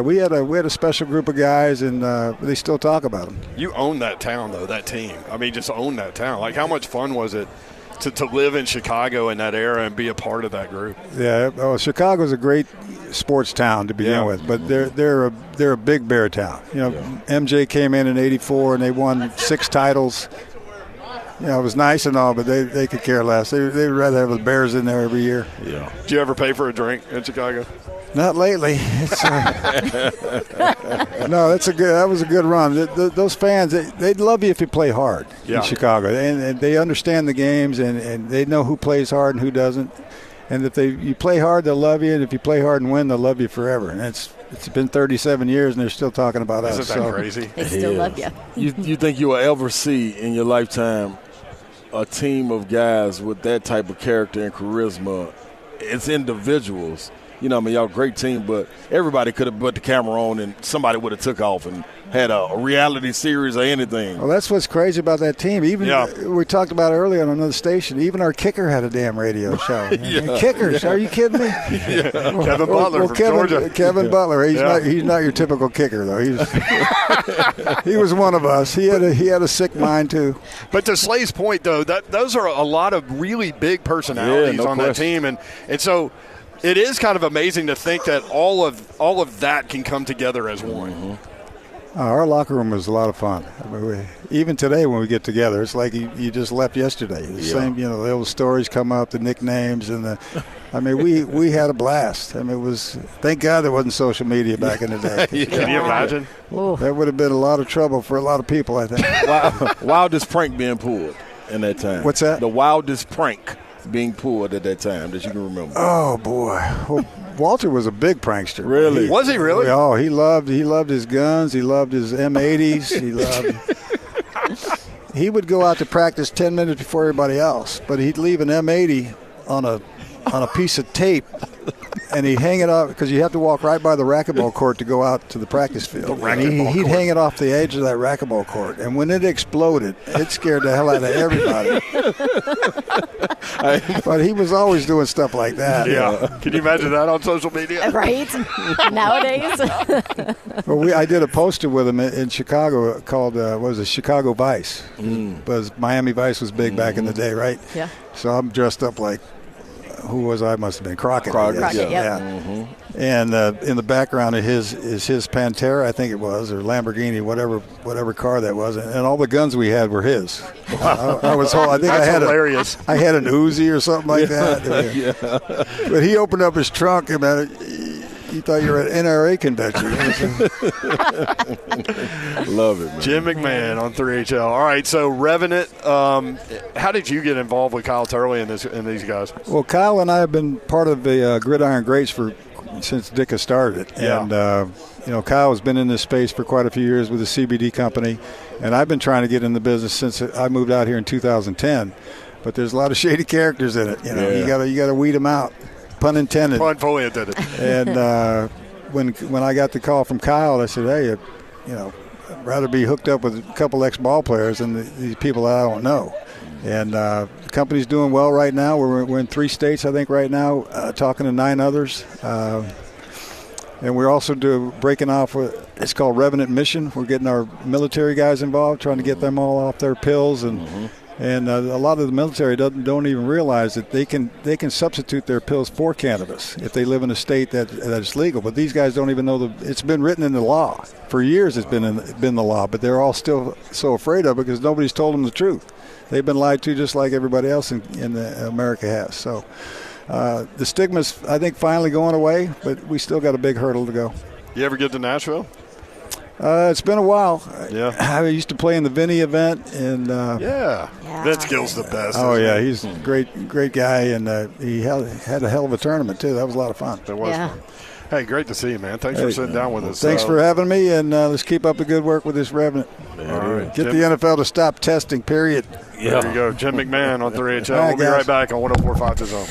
we had a special group of guys, and they still talk about them. You own that town, though, that team. I mean, just own that town. Like, how much fun was it to live in Chicago in that era and be a part of that group? Yeah, well, Chicago's a great sports town to begin with, but they're a big bear town. MJ came in '84 and they won 6 titles. It was nice and all, but they could care less. They'd rather have the Bears in there every year. Yeah. Did you ever pay for a drink in Chicago? Not lately. No, that was a good run. Those fans, they'd love you if you play hard in Chicago, and they understand the games, and they know who plays hard and who doesn't. And if you play hard, they'll love you, and if you play hard and win, they'll love you forever. And it's been 37 years, and they're still talking about us. Isn't that crazy? They still love you. You think you will ever see in your lifetime a team of guys with that type of character and charisma? It's individuals. Y'all a great team, but everybody could have put the camera on and somebody would have took off and had a reality series or anything. Well, that's what's crazy about that team. Even we talked about earlier on another station, even our kicker had a damn radio show. Kickers, are you kidding me? Kevin Butler from Georgia. Kevin Butler, he's not your typical kicker, though. He was one of us. He had a sick mind, too. But to Slay's point, though, those are a lot of really big personalities on that team. And so – it is kind of amazing to think that all of that can come together as one. Mm-hmm. Our locker room was a lot of fun. I mean, even today when we get together, it's like you just left yesterday. The same, the old stories come up, the nicknames, and we had a blast. I mean, it was, thank God there wasn't social media back in the day. Can you imagine? That would have been a lot of trouble for a lot of people, I think. Wildest prank being pulled in that time. What's that? The wildest prank being pulled at that time that you can remember. Oh boy, well, Walter was a big prankster. Really? Was he really? Oh, he loved his guns. He loved his M80s. He would go out to practice 10 minutes before everybody else, but he'd leave an M80 on a piece of tape, and he'd hang it off because you have to walk right by the racquetball court to go out to the practice field. He'd hang it off the edge of that racquetball court, and when it exploded, it scared the hell out of everybody. But he was always doing stuff like that. Yeah. Can you imagine that on social media? Right? Nowadays. Well, I did a poster with him in Chicago called, Chicago Vice. Because Miami Vice was big back in the day, right? Yeah. So I'm dressed up like, who was I? Must have been Crockett. Crockett, yeah. Mm-hmm. And in the background of his Pantera, I think it was, or Lamborghini, whatever car that was, and all the guns we had were his. I was I think That's I had hilarious. I had an Uzi or something like that. But he opened up his trunk and you thought you were at an NRA convention. Love it, man. Jim McMahon on 3HL. All right, so Revenant, how did you get involved with Kyle Turley and these guys? Well, Kyle and I have been part of the Gridiron Greats since Dick has started it. Yeah. And, Kyle has been in this space for quite a few years with the CBD company, and I've been trying to get in the business since I moved out here in 2010. But there's a lot of shady characters in it. You got to weed them out. Pun intended. Pun fully intended. And when I got the call from Kyle, I said, hey, I'd rather be hooked up with a couple ex-ball players than these people that I don't know. And the company's doing well right now. We're in 3 states, I think, right now, talking to 9 others. And we're also breaking off it's called Revenant Mission. We're getting our military guys involved, trying to get them all off their pills. And a lot of the military don't even realize that they can substitute their pills for cannabis if they live in a state that is legal. But these guys don't even know it's been written in the law. For years it's been the law, but they're all still so afraid of it because nobody's told them the truth. They've been lied to just like everybody else in America has. So the stigma's, I think, finally going away, but we still got a big hurdle to go. You ever get to Nashville? It's been a while. Yeah. I used to play in the Vinny event, and Vince Gill's the best. Oh yeah, he's a great guy, and he had a hell of a tournament too. That was a lot of fun. It was fun. Hey, great to see you, man. Thanks for sitting down with us. Thanks for having me, and let's keep up the good work with this Revenant. All right. Get the NFL to stop testing, period. There you go. Jim McMahon on 3HL. All right, We'll be guys. right back on 104.5 The Zone.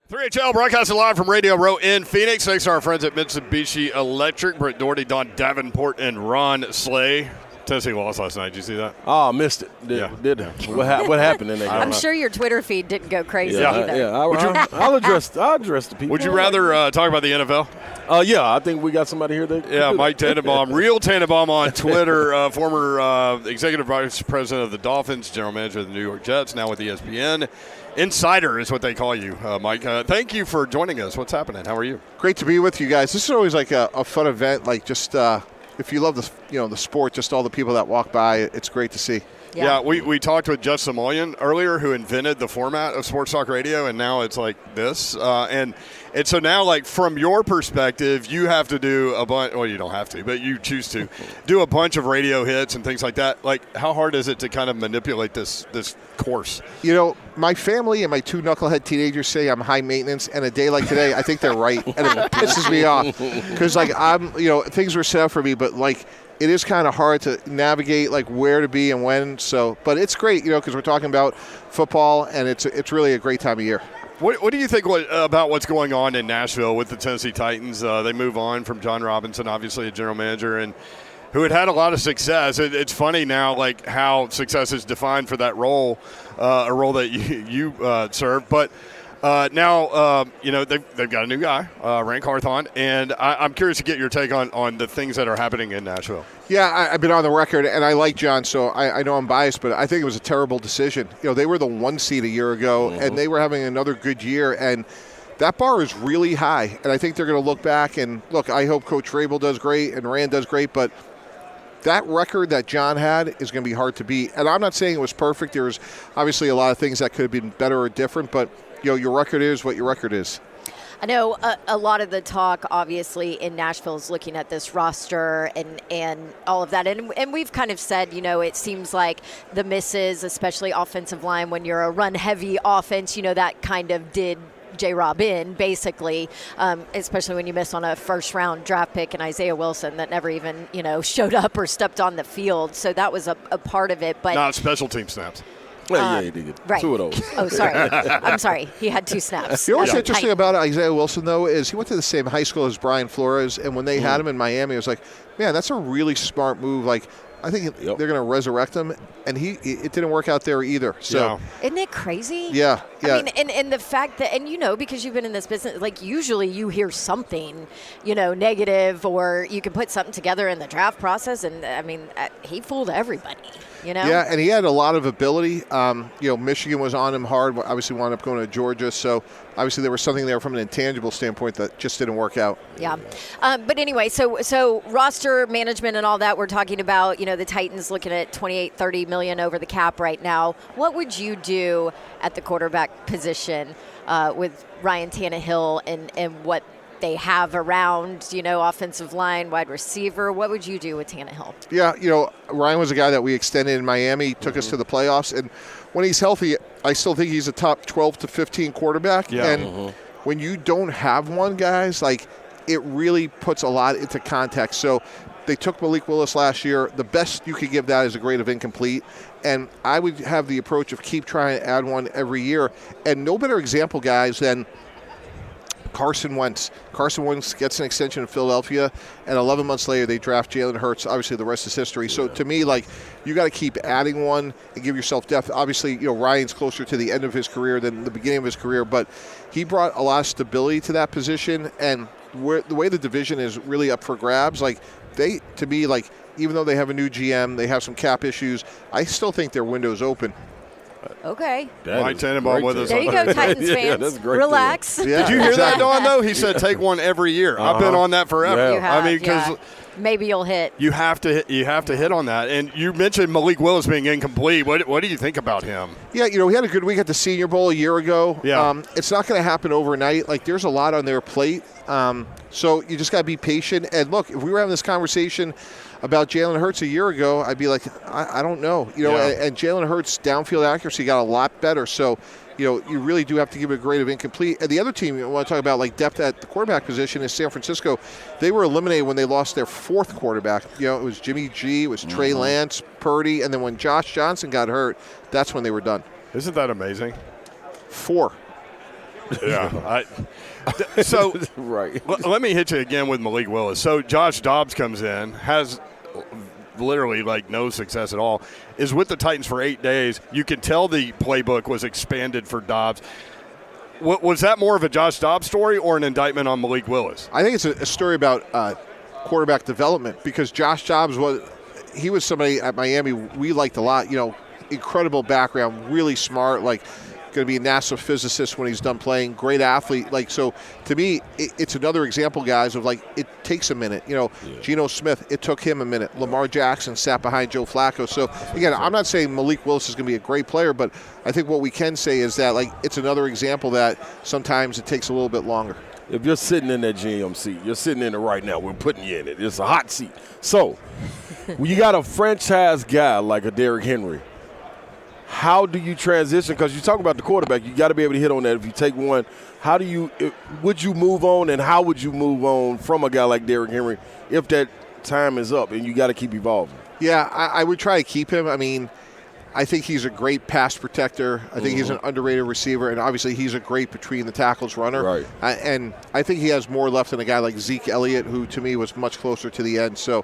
3HL broadcasting live from Radio Row in Phoenix. Thanks to our friends at Mitsubishi Electric. Brett Doherty, Don Davenport, and Ron Slay. Tennessee lost last night. Did you see that? Oh, missed it. Did what happened in that game? I'm sure your Twitter feed didn't go crazy either. Yeah. I'll address the people. Would you rather talk about the NFL? Yeah, I think we got somebody here that Mike Tannenbaum, real Tannenbaum on Twitter, former executive vice president of the Dolphins, general manager of the New York Jets, now with ESPN. Insider is what they call you, Mike. Thank you for joining us. What's happening? How are you? Great to be with you guys. This is always like a fun event. Like just if you love the sport, just all the people that walk by, it's great to see. Yeah, we talked with Jeff Samoyan earlier, who invented the format of Sports Talk Radio, and now it's like this. And so now, like, from your perspective, you have to do a bunch – well, you don't have to, but you choose to do a bunch of radio hits and things like that. Like, how hard is it to kind of manipulate this course? You know, my family and my two knucklehead teenagers say I'm high maintenance, and a day like today, I think they're right, and it pisses me off. Because, like, things were set up for me, but, like – it is kind of hard to navigate, like, where to be and when. So, but it's great, because we're talking about football, and it's really a great time of year. What do you think about what's going on in Nashville with the Tennessee Titans? They move on from John Robinson, obviously a general manager, and who had a lot of success. It's funny now, like, how success is defined for that role, a role that you serve, but. Now, they've got a new guy, Rand Carthon, and I'm curious to get your take on the things that are happening in Nashville. Yeah, I've been on the record, and I like John, so I know I'm biased, but I think it was a terrible decision. They were the 1 seed a year ago, and they were having another good year, and that bar is really high, and I think they're going to look back and look. I hope Coach Vrabel does great and Rand does great, but that record that John had is going to be hard to beat. And I'm not saying it was perfect. There was obviously a lot of things that could have been better or different, but your record is what your record is. I know a lot of the talk, obviously, in Nashville is looking at this roster and all of that. And we've kind of said, it seems like the misses, especially offensive line, when you're a run-heavy offense, that kind of did J-Rob in, basically, especially when you miss on a first-round draft pick and Isaiah Wilson that never even, showed up or stepped on the field. So that was a part of it. But not special team snaps. Yeah, he did. Right. 2 of those. Oh, sorry. I'm sorry. He had 2 snaps. You know what's interesting about Isaiah Wilson, though, is he went to the same high school as Brian Flores, and when they had him in Miami, it was like, man, that's a really smart move. Like, I think they're going to resurrect him, and it didn't work out there either. So Isn't it crazy? Yeah. I mean, and the fact that, and because you've been in this business, like, usually you hear something, negative, or you can put something together in the draft process, and, I mean, he fooled everybody. Yeah, and he had a lot of ability. Michigan was on him hard. Obviously, wound up going to Georgia. So, obviously, there was something there from an intangible standpoint that just didn't work out. Yeah. But anyway, so roster management and all that, we're talking about, the Titans looking at $28-30 million over the cap right now. What would you do at the quarterback position with Ryan Tannehill and what they have around, offensive line, wide receiver? What would you do with Tannehill? Yeah, Ryan was a guy that we extended in Miami, took us to the playoffs, and when he's healthy, I still think he's a top 12 to 15 quarterback. Yeah. And when you don't have one, guys, like, it really puts a lot into context. So they took Malik Willis last year. The best you could give that is a grade of incomplete. And I would have the approach of keep trying to add one every year. And no better example, guys, than Carson Wentz. Carson Wentz gets an extension in Philadelphia, and 11 months later they draft Jalen Hurts. Obviously, the rest is history. So to me, like, you got to keep adding one and give yourself depth. Obviously, Ryan's closer to the end of his career than the beginning of his career, but he brought a lot of stability to that position. And the way the division is really up for grabs, like, to me, like, even though they have a new GM, they have some cap issues, I still think their window's open. Okay. Mike Tannenbaum with us. There you go, Titans fans. That's great. Relax. Yeah, Did you hear that, Dawn, though? He said take one every year. I've been on that forever. You have, I mean, because maybe you'll hit. You have to hit on that. And you mentioned Malik Willis being incomplete. What do you think about him? Yeah, he had a good week at the Senior Bowl a year ago. Yeah. It's not going to happen overnight. Like, there's a lot on their plate. So you just got to be patient. And look, if we were having this conversation about Jalen Hurts a year ago, I'd be like, I don't know. And Jalen Hurts' downfield accuracy got a lot better. So, you really do have to give it a grade of incomplete. And the other team you want to talk about, like, depth at the quarterback position is San Francisco. They were eliminated when they lost their 4th quarterback. It was Jimmy G, it was Trey Lance, Purdy, and then when Josh Johnson got hurt, that's when they were done. Isn't that amazing? 4. Yeah. So right. Let me hit you again with Malik Willis. So Josh Dobbs comes in, has literally like no success at all, is with the Titans for 8 days. You can tell the playbook was expanded for Dobbs. Was that more of a Josh Dobbs story or an indictment on Malik Willis? I think it's a story about quarterback development, because Josh Dobbs was somebody at Miami we liked a lot. Incredible background, really smart, like going to be a NASA physicist when he's done playing, great athlete. Like, so to me, it's another example, guys, of like it takes a minute. Geno Smith, it took him a minute. Lamar Jackson sat behind Joe Flacco. So again, I'm not saying Malik Willis is going to be a great player, but I think what we can say is that like it's another example that sometimes it takes a little bit longer. If you're sitting in that GM seat, you're sitting in it right now. We're putting you in it. It's a hot seat. So when you got a franchise guy like a Derrick Henry, how do you transition? Because you talk about the quarterback, you got to be able to hit on that. If you take one, would you move on, and how would you move on from a guy like Derrick Henry if that time is up and you got to keep evolving? Yeah, I would try to keep him. I mean, I think he's a great pass protector. I think he's an underrated receiver, and obviously he's a great between the tackles runner. Right. And I think he has more left than a guy like Zeke Elliott, who to me was much closer to the end. So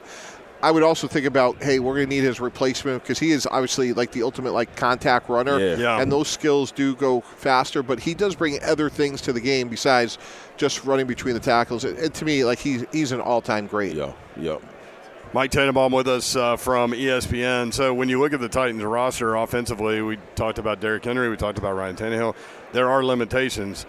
I would also think about, hey, we're going to need his replacement, because he is obviously like the ultimate like contact runner, and those skills do go faster. But he does bring other things to the game besides just running between the tackles. And to me, like he's an all-time great. Yeah. Mike Tannenbaum with us from ESPN. So when you look at the Titans roster offensively, we talked about Derrick Henry, we talked about Ryan Tannehill. There are limitations.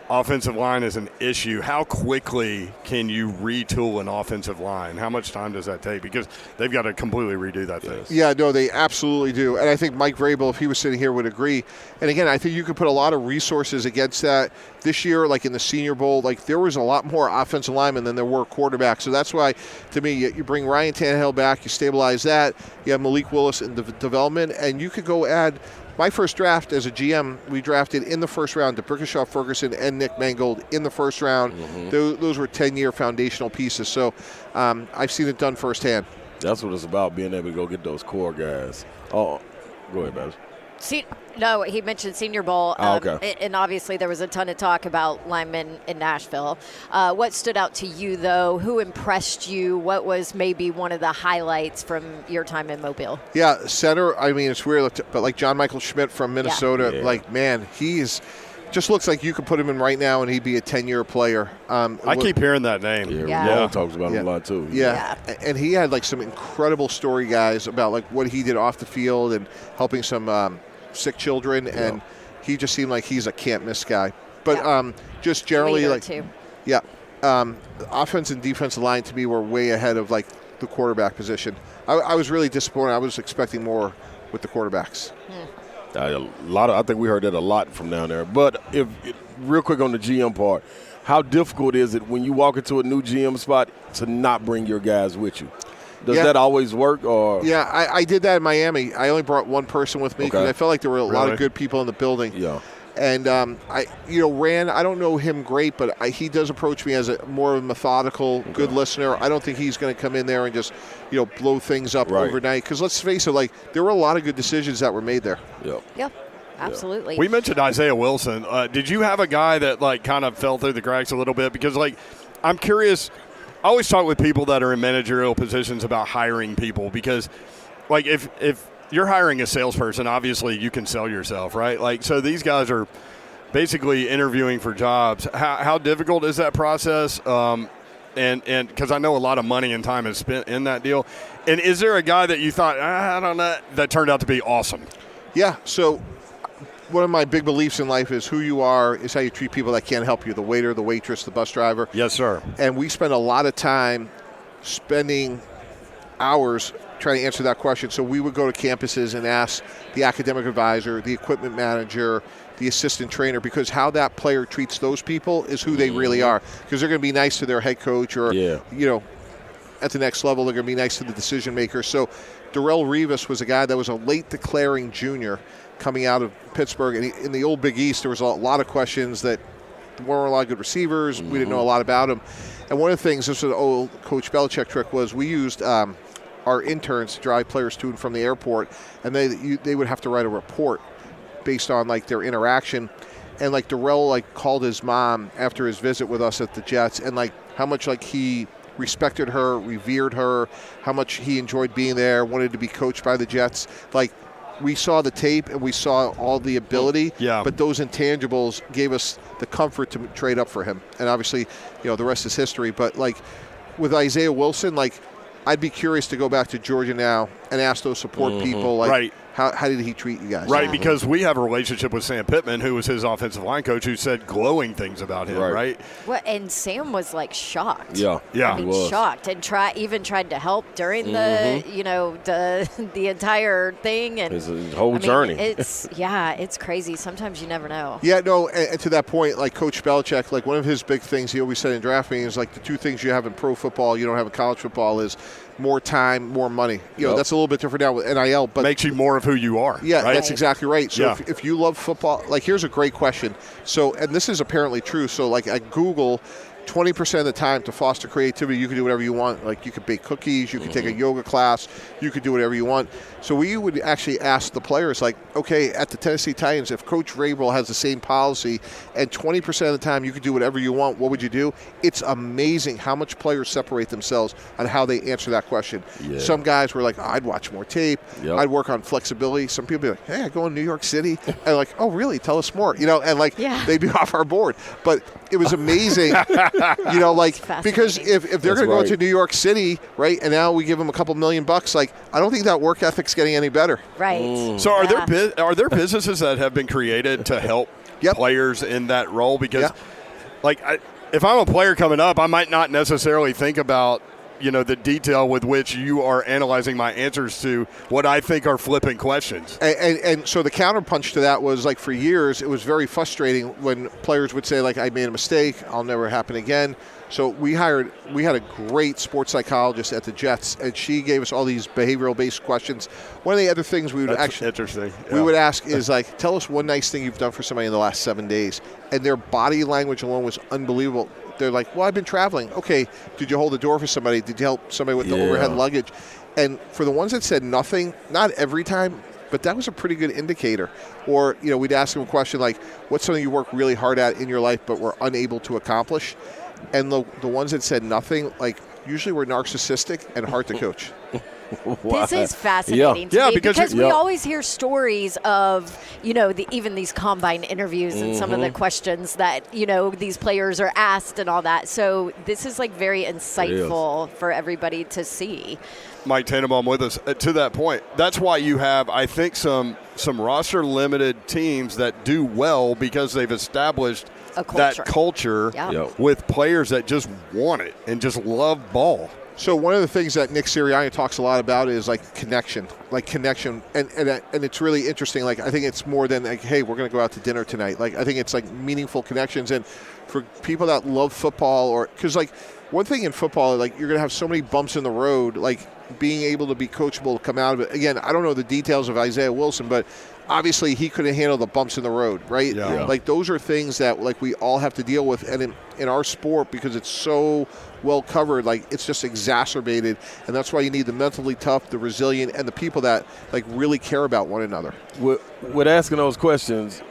Offensive line is an issue. How quickly can you retool an offensive line? How much time does that take? Because they've got to completely redo that thing. Yeah, no, they absolutely do. And I think Mike Vrabel, if he was sitting here, would agree. And again, I think you could put a lot of resources against that. This year, like in the Senior Bowl, like there was a lot more offensive linemen than there were quarterbacks. So that's why, to me, you bring Ryan Tannehill back, you stabilize that, you have Malik Willis in the development, and you could go add. My first draft as a GM, we drafted in the first round DeBrickashaw Ferguson and Nick Mangold in the first round. Those were 10-year foundational pieces. So I've seen it done firsthand. That's what it's about, being able to go get those core guys. Oh, go ahead, Babs. No, he mentioned Senior Bowl, okay. And obviously there was a ton of talk about linemen in Nashville. What stood out to you, though? Who impressed you? What was maybe one of the highlights from your time in Mobile? Yeah, center, I mean, it's weird, but like John Michael Schmidt from Minnesota, like, man, just looks like you could put him in right now and he'd be a 10-year player. I keep hearing that name. Ramon talks about him a lot too. Yeah, and he had like some incredible story guys about like what he did off the field and helping some sick children, and he just seemed like he's a can't-miss guy. But just generally, like, offense and defensive line to me were way ahead of like the quarterback position. I was really disappointed. I was expecting more with the quarterbacks. I think we heard that a lot from down there. But real quick on the GM part, how difficult is it when you walk into a new GM spot to not bring your guys with you? Does that always work? Or yeah, I did that in Miami. I only brought one person with me because I felt like there were a lot of good people in the building. Yeah. And Rand, I don't know him great, but he does approach me as a more of a methodical, good listener. I don't think he's going to come in there and just, blow things up overnight. Because let's face it, like there were a lot of good decisions that were made there. Yep. Absolutely. We mentioned Isaiah Wilson. Did you have a guy that like kind of fell through the cracks a little bit? Because like, I'm curious. I always talk with people that are in managerial positions about hiring people, because like if you're hiring a salesperson, obviously you can sell yourself, right? Like, so these guys are basically interviewing for jobs. How difficult is that process? And because I know a lot of money and time is spent in that deal. And is there a guy that you thought, I don't know, that turned out to be awesome? Yeah. So one of my big beliefs in life is who you are is how you treat people that can't help you, the waiter, the waitress, the bus driver. Yes, sir. And we spend a lot of time spending hours trying to answer that question. So we would go to campuses and ask the academic advisor, the equipment manager, the assistant trainer, because how that player treats those people is who they really are. Because they're going to be nice to their head coach or, at the next level, they're going to be nice to the decision maker. So Darrelle Revis was a guy that was a late declaring junior coming out of Pittsburgh. And in the old Big East, there was a lot of questions that there weren't a lot of good receivers. We didn't know a lot about him. And one of the things, this was an old Coach Belichick trick, was we used our interns to drive players to and from the airport, and they would have to write a report based on like their interaction. and like Darrell like called his mom after his visit with us at the Jets, and like how much like he respected her, revered her, how much he enjoyed being there, wanted to be coached by the Jets. Like, we saw the tape and we saw all the ability, but those intangibles gave us the comfort to trade up for him. And obviously, the rest is history. But like with Isaiah Wilson, like I'd be curious to go back to Georgia now and ask those support people, like, how did he treat you guys? Right, because we have a relationship with Sam Pittman, who was his offensive line coach, who said glowing things about him, right? Well, and Sam was like shocked. Yeah, I mean, shocked, and even tried to help during the the entire thing and his whole journey. It's crazy. Sometimes you never know. Yeah, no, and to that point, like Coach Belichick, like one of his big things he always said in draft meetings, like the two things you have in pro football, you don't have in college football, is more time, more money. That's a little bit different now with NIL, but makes you more of who you are. Yeah, right? That's exactly right. So if you love football, like here's a great question. So, and this is apparently true. So like at Google, 20% of the time to foster creativity, you can do whatever you want. Like you could bake cookies, you could take a yoga class, you could do whatever you want. So we would actually ask the players, like, okay, at the Tennessee Titans, if Coach Vrabel has the same policy and 20% of the time you could do whatever you want, what would you do? It's amazing how much players separate themselves on how they answer that question. Yeah. Some guys were like, I'd watch more tape. I'd work on flexibility. Some people be like, hey, I go in New York City. And like, oh, really? Tell us more. And like they'd be off our board. But it was amazing. Because if they're going to go to New York City, right, and now we give them a couple $1 million, like I don't think that work ethic's getting any better. Right. So are there businesses that have been created to help players in that role? Because if I'm a player coming up, I might not necessarily think about the detail with which you are analyzing my answers to what I think are flippant questions. And so the counterpunch to that was, like, for years, it was very frustrating when players would say, like, I made a mistake, I'll never happen again. So we had a great sports psychologist at the Jets, and she gave us all these behavioral-based questions. One of the other things we would we would ask is, like, tell us one nice thing you've done for somebody in the last 7 days. And their body language alone was unbelievable. They're like, well, I've been traveling. Okay, did you hold the door for somebody? Did you help somebody with the overhead luggage? And for the ones that said nothing, not every time, but that was a pretty good indicator. Or, we'd ask them a question like, what's something you worked really hard at in your life but were unable to accomplish? And the ones that said nothing, like, usually were narcissistic and hard to coach. This is fascinating to me because we always hear stories of, even these combine interviews and some of the questions that, these players are asked and all that. So this is like very insightful for everybody to see. Mike Tannenbaum with us. To that point, that's why you have, I think, some roster limited teams that do well because they've established that culture with players that just want it and just love ball. So one of the things that Nick Sirianni talks a lot about is like connection, and it's really interesting. Like I think it's more than like, hey, we're going to go out to dinner tonight. Like I think it's like meaningful connections, and for people that love football, or because like one thing in football, like you're going to have so many bumps in the road, like being able to be coachable to come out of it. Again, I don't know the details of Isaiah Wilson, but obviously he couldn't handle the bumps in the road, right? Yeah. Like those are things that like we all have to deal with, and in our sport, because it's so well covered, like it's just exacerbated, and that's why you need the mentally tough, the resilient, and the people that like really care about one another. With asking those questions,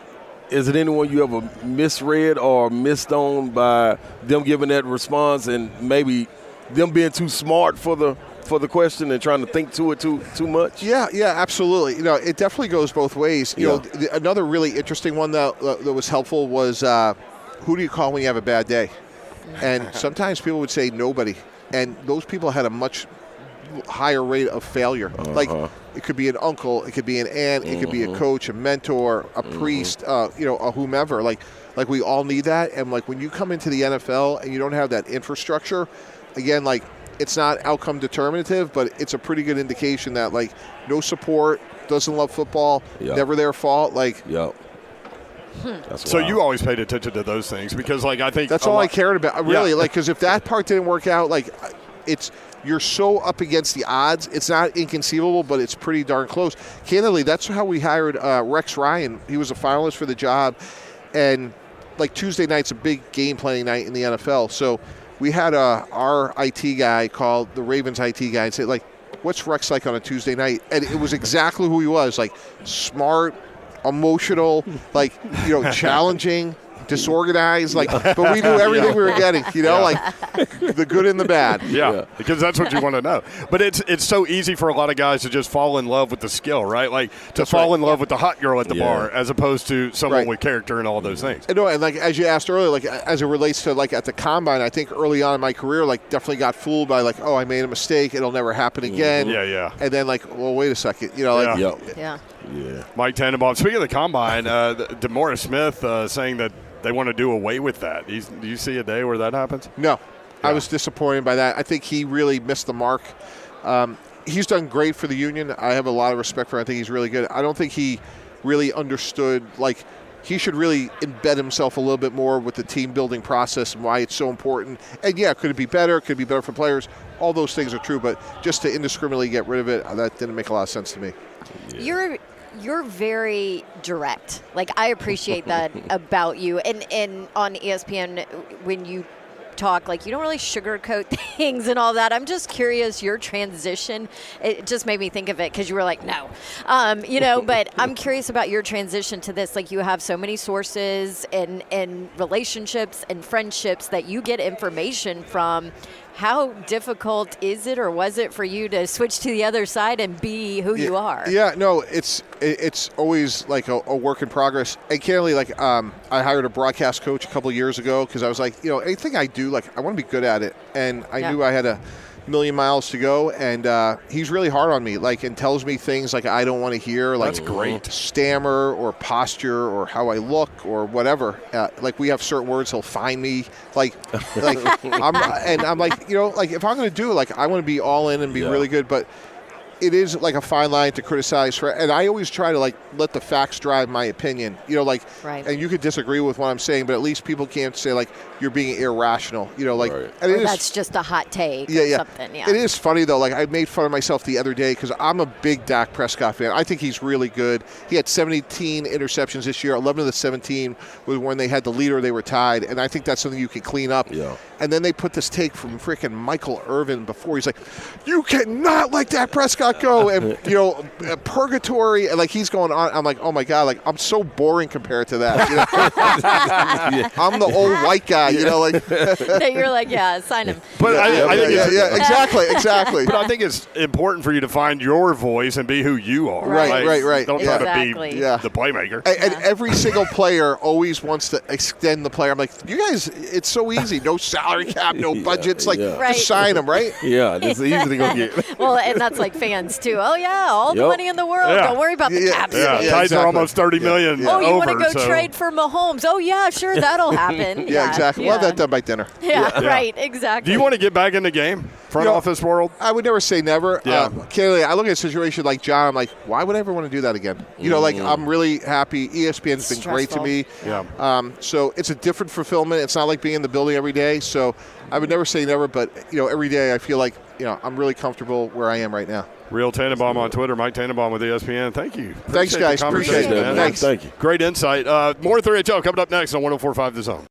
is it anyone you ever misread or missed on by them giving that response, and maybe them being too smart for the question and trying to think to it too much? Yeah, absolutely. It definitely goes both ways. Another really interesting one that was helpful was who do you call when you have a bad day? And sometimes people would say nobody, and those people had a much higher rate of failure. Like it could be an uncle, it could be an aunt, it could be a coach, a mentor, a priest, a whomever. Like we all need that. And like when you come into the NFL and you don't have that infrastructure, again, like it's not outcome determinative, but it's a pretty good indication that like no support, doesn't love football, never their fault. Like. So you always paid attention to those things because, like, I think that's all I cared about, really. Like, because if that part didn't work out, like, you're so up against the odds. It's not inconceivable, but it's pretty darn close. Candidly, that's how we hired Rex Ryan. He was a finalist for the job, and like Tuesday night's a big game planning night in the NFL. So we had our IT guy call the Ravens IT guy and say, like, what's Rex like on a Tuesday night? And it was exactly who he was, like smart, emotional, like, challenging, disorganized, but we knew everything we were getting, like the good and the bad. Yeah, because that's what you want to know. But it's so easy for a lot of guys to just fall in love with the skill, right? Like to fall in love with the hot girl at the bar, as opposed to someone with character and all those things. And like as you asked earlier, as it relates to at the combine, I think early on in my career, definitely got fooled by oh, I made a mistake, it'll never happen again. Yeah. And then well, wait a second, Yeah. Mike Tannenbaum. Speaking of the combine, DeMaurice Smith saying that they want to do away with that. Do you see a day where that happens? No. I was disappointed by that. I think he really missed the mark. He's done great for the union. I have a lot of respect for him. I think he's really good. I don't think he really understood, he should really embed himself a little bit more with the team-building process and why it's so important. And, could it be better? Could it be better for players? All those things are true, but just to indiscriminately get rid of it, that didn't make a lot of sense to me. Yeah. You're very direct. I appreciate that about you. And on ESPN, when you talk, you don't really sugarcoat things and all that. I'm just curious, your transition, it just made me think of it because you were like, no. But I'm curious about your transition to this. You have so many sources and relationships and friendships that you get information from. How difficult is it, or was it for you to switch to the other side and be who you are? Yeah, no, it's always a work in progress. And candidly, I hired a broadcast coach a couple of years ago because I was anything I do, I want to be good at it. And I knew I had a million miles to go, and he's really hard on me, and tells me things I don't want to hear, that's great, stammer or posture or how I look or whatever. We have certain words he'll find me, I'm like, if I'm going to do it, I want to be all in and be really good, but it is a fine line to criticize, and I always try to let the facts drive my opinion. Right. And you could disagree with what I'm saying, but at least people can't say you're being irrational. Right. And that's just a hot take. Or something. Yeah. It is funny though. I made fun of myself the other day because I'm a big Dak Prescott fan. I think he's really good. He had 17 interceptions this year. 11 of the 17 was when they had the leader. They were tied, and I think that's something you can clean up. Yeah. And then they put this take from freaking Michael Irvin before. He's like, you cannot let Dak Prescott go. And, purgatory. And, he's going on. I'm like, oh, my God. I'm so boring compared to that. I'm the old white guy, That you're sign him. But I think exactly. But I think it's important for you to find your voice and be who you are. Right. Don't try to be the playmaker. And every single player always wants to extend the player. I'm like, you guys, it's so easy. No salary cap, no budgets. Just sign them, right? Yeah, it's easy to go get. Well, and that's fans too. Oh yeah, all the money in the world. Don't worry about the cap space. Tides are almost $30 million. Oh, you want to go trade for Mahomes? Oh yeah, sure, that'll happen. Exactly. We'll have that done by dinner. Yeah, right, exactly. Do you want to get back in the game, front office world? I would never say never. Clearly, I look at a situation like John. I'm like, why would I ever want to do that again? I'm really happy. ESPN's been great to me. Yeah. So it's a different fulfillment. It's not like being in the building every day. So I would never say never, but every day I feel like I'm really comfortable where I am right now. Real Tannenbaum on Twitter, Mike Tannenbaum with ESPN. Thank you. Thanks, guys. Appreciate it. Man. Thanks. Thank you. Great insight. More 3HL coming up next on 104.5 The Zone.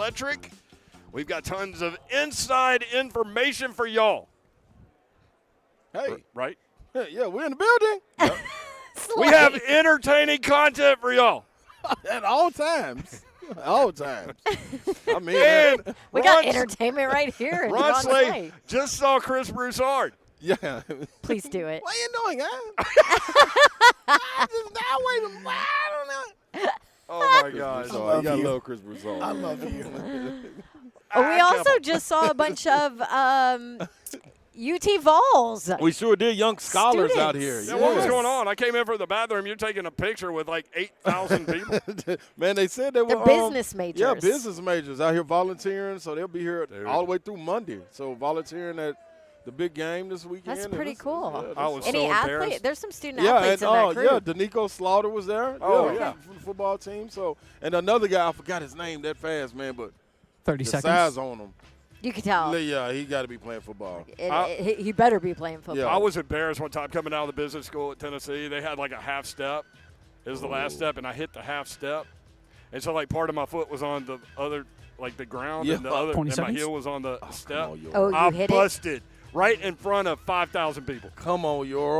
Electric. We've got tons of inside information for y'all. Hey. Right? Yeah, we're in the building. We have entertaining content for y'all. At all times. All times. I mean, And we got entertainment right here. in Ron Ron Slade Slade. just saw Chris Broussard. Yeah. Please do it. What are you doing, huh? I don't know. Oh, my gosh. You got to love Chris Broussard. I love you. We also just saw a bunch of UT Vols. We sure did. Young scholars out here. Yeah, what was going on? I came in from the bathroom. You're taking a picture with like 8,000 people. Man, they said they were They're business majors. Yeah, business majors out here volunteering. So they'll be here all the way through Monday. So volunteering at the big game this weekend. That's pretty cool. I was Any so athlete? embarrassed. There's some student athletes in that group. Danico Slaughter was there. Oh, yeah. From the football team. So, and another guy, I forgot his name that fast, man, but 30 the seconds. size on him. You can tell. Yeah, he got to be playing football. He better be playing football. I was embarrassed one time coming out of the business school at Tennessee. They had like a half step. It was the last step, and I hit the half step. And so, like, part of my foot was on the other, like, the ground, and the other, 20 and my seconds? heel was on the step. Oh, you I hit it? busted right in front of 5,000 people. Come on, Euro.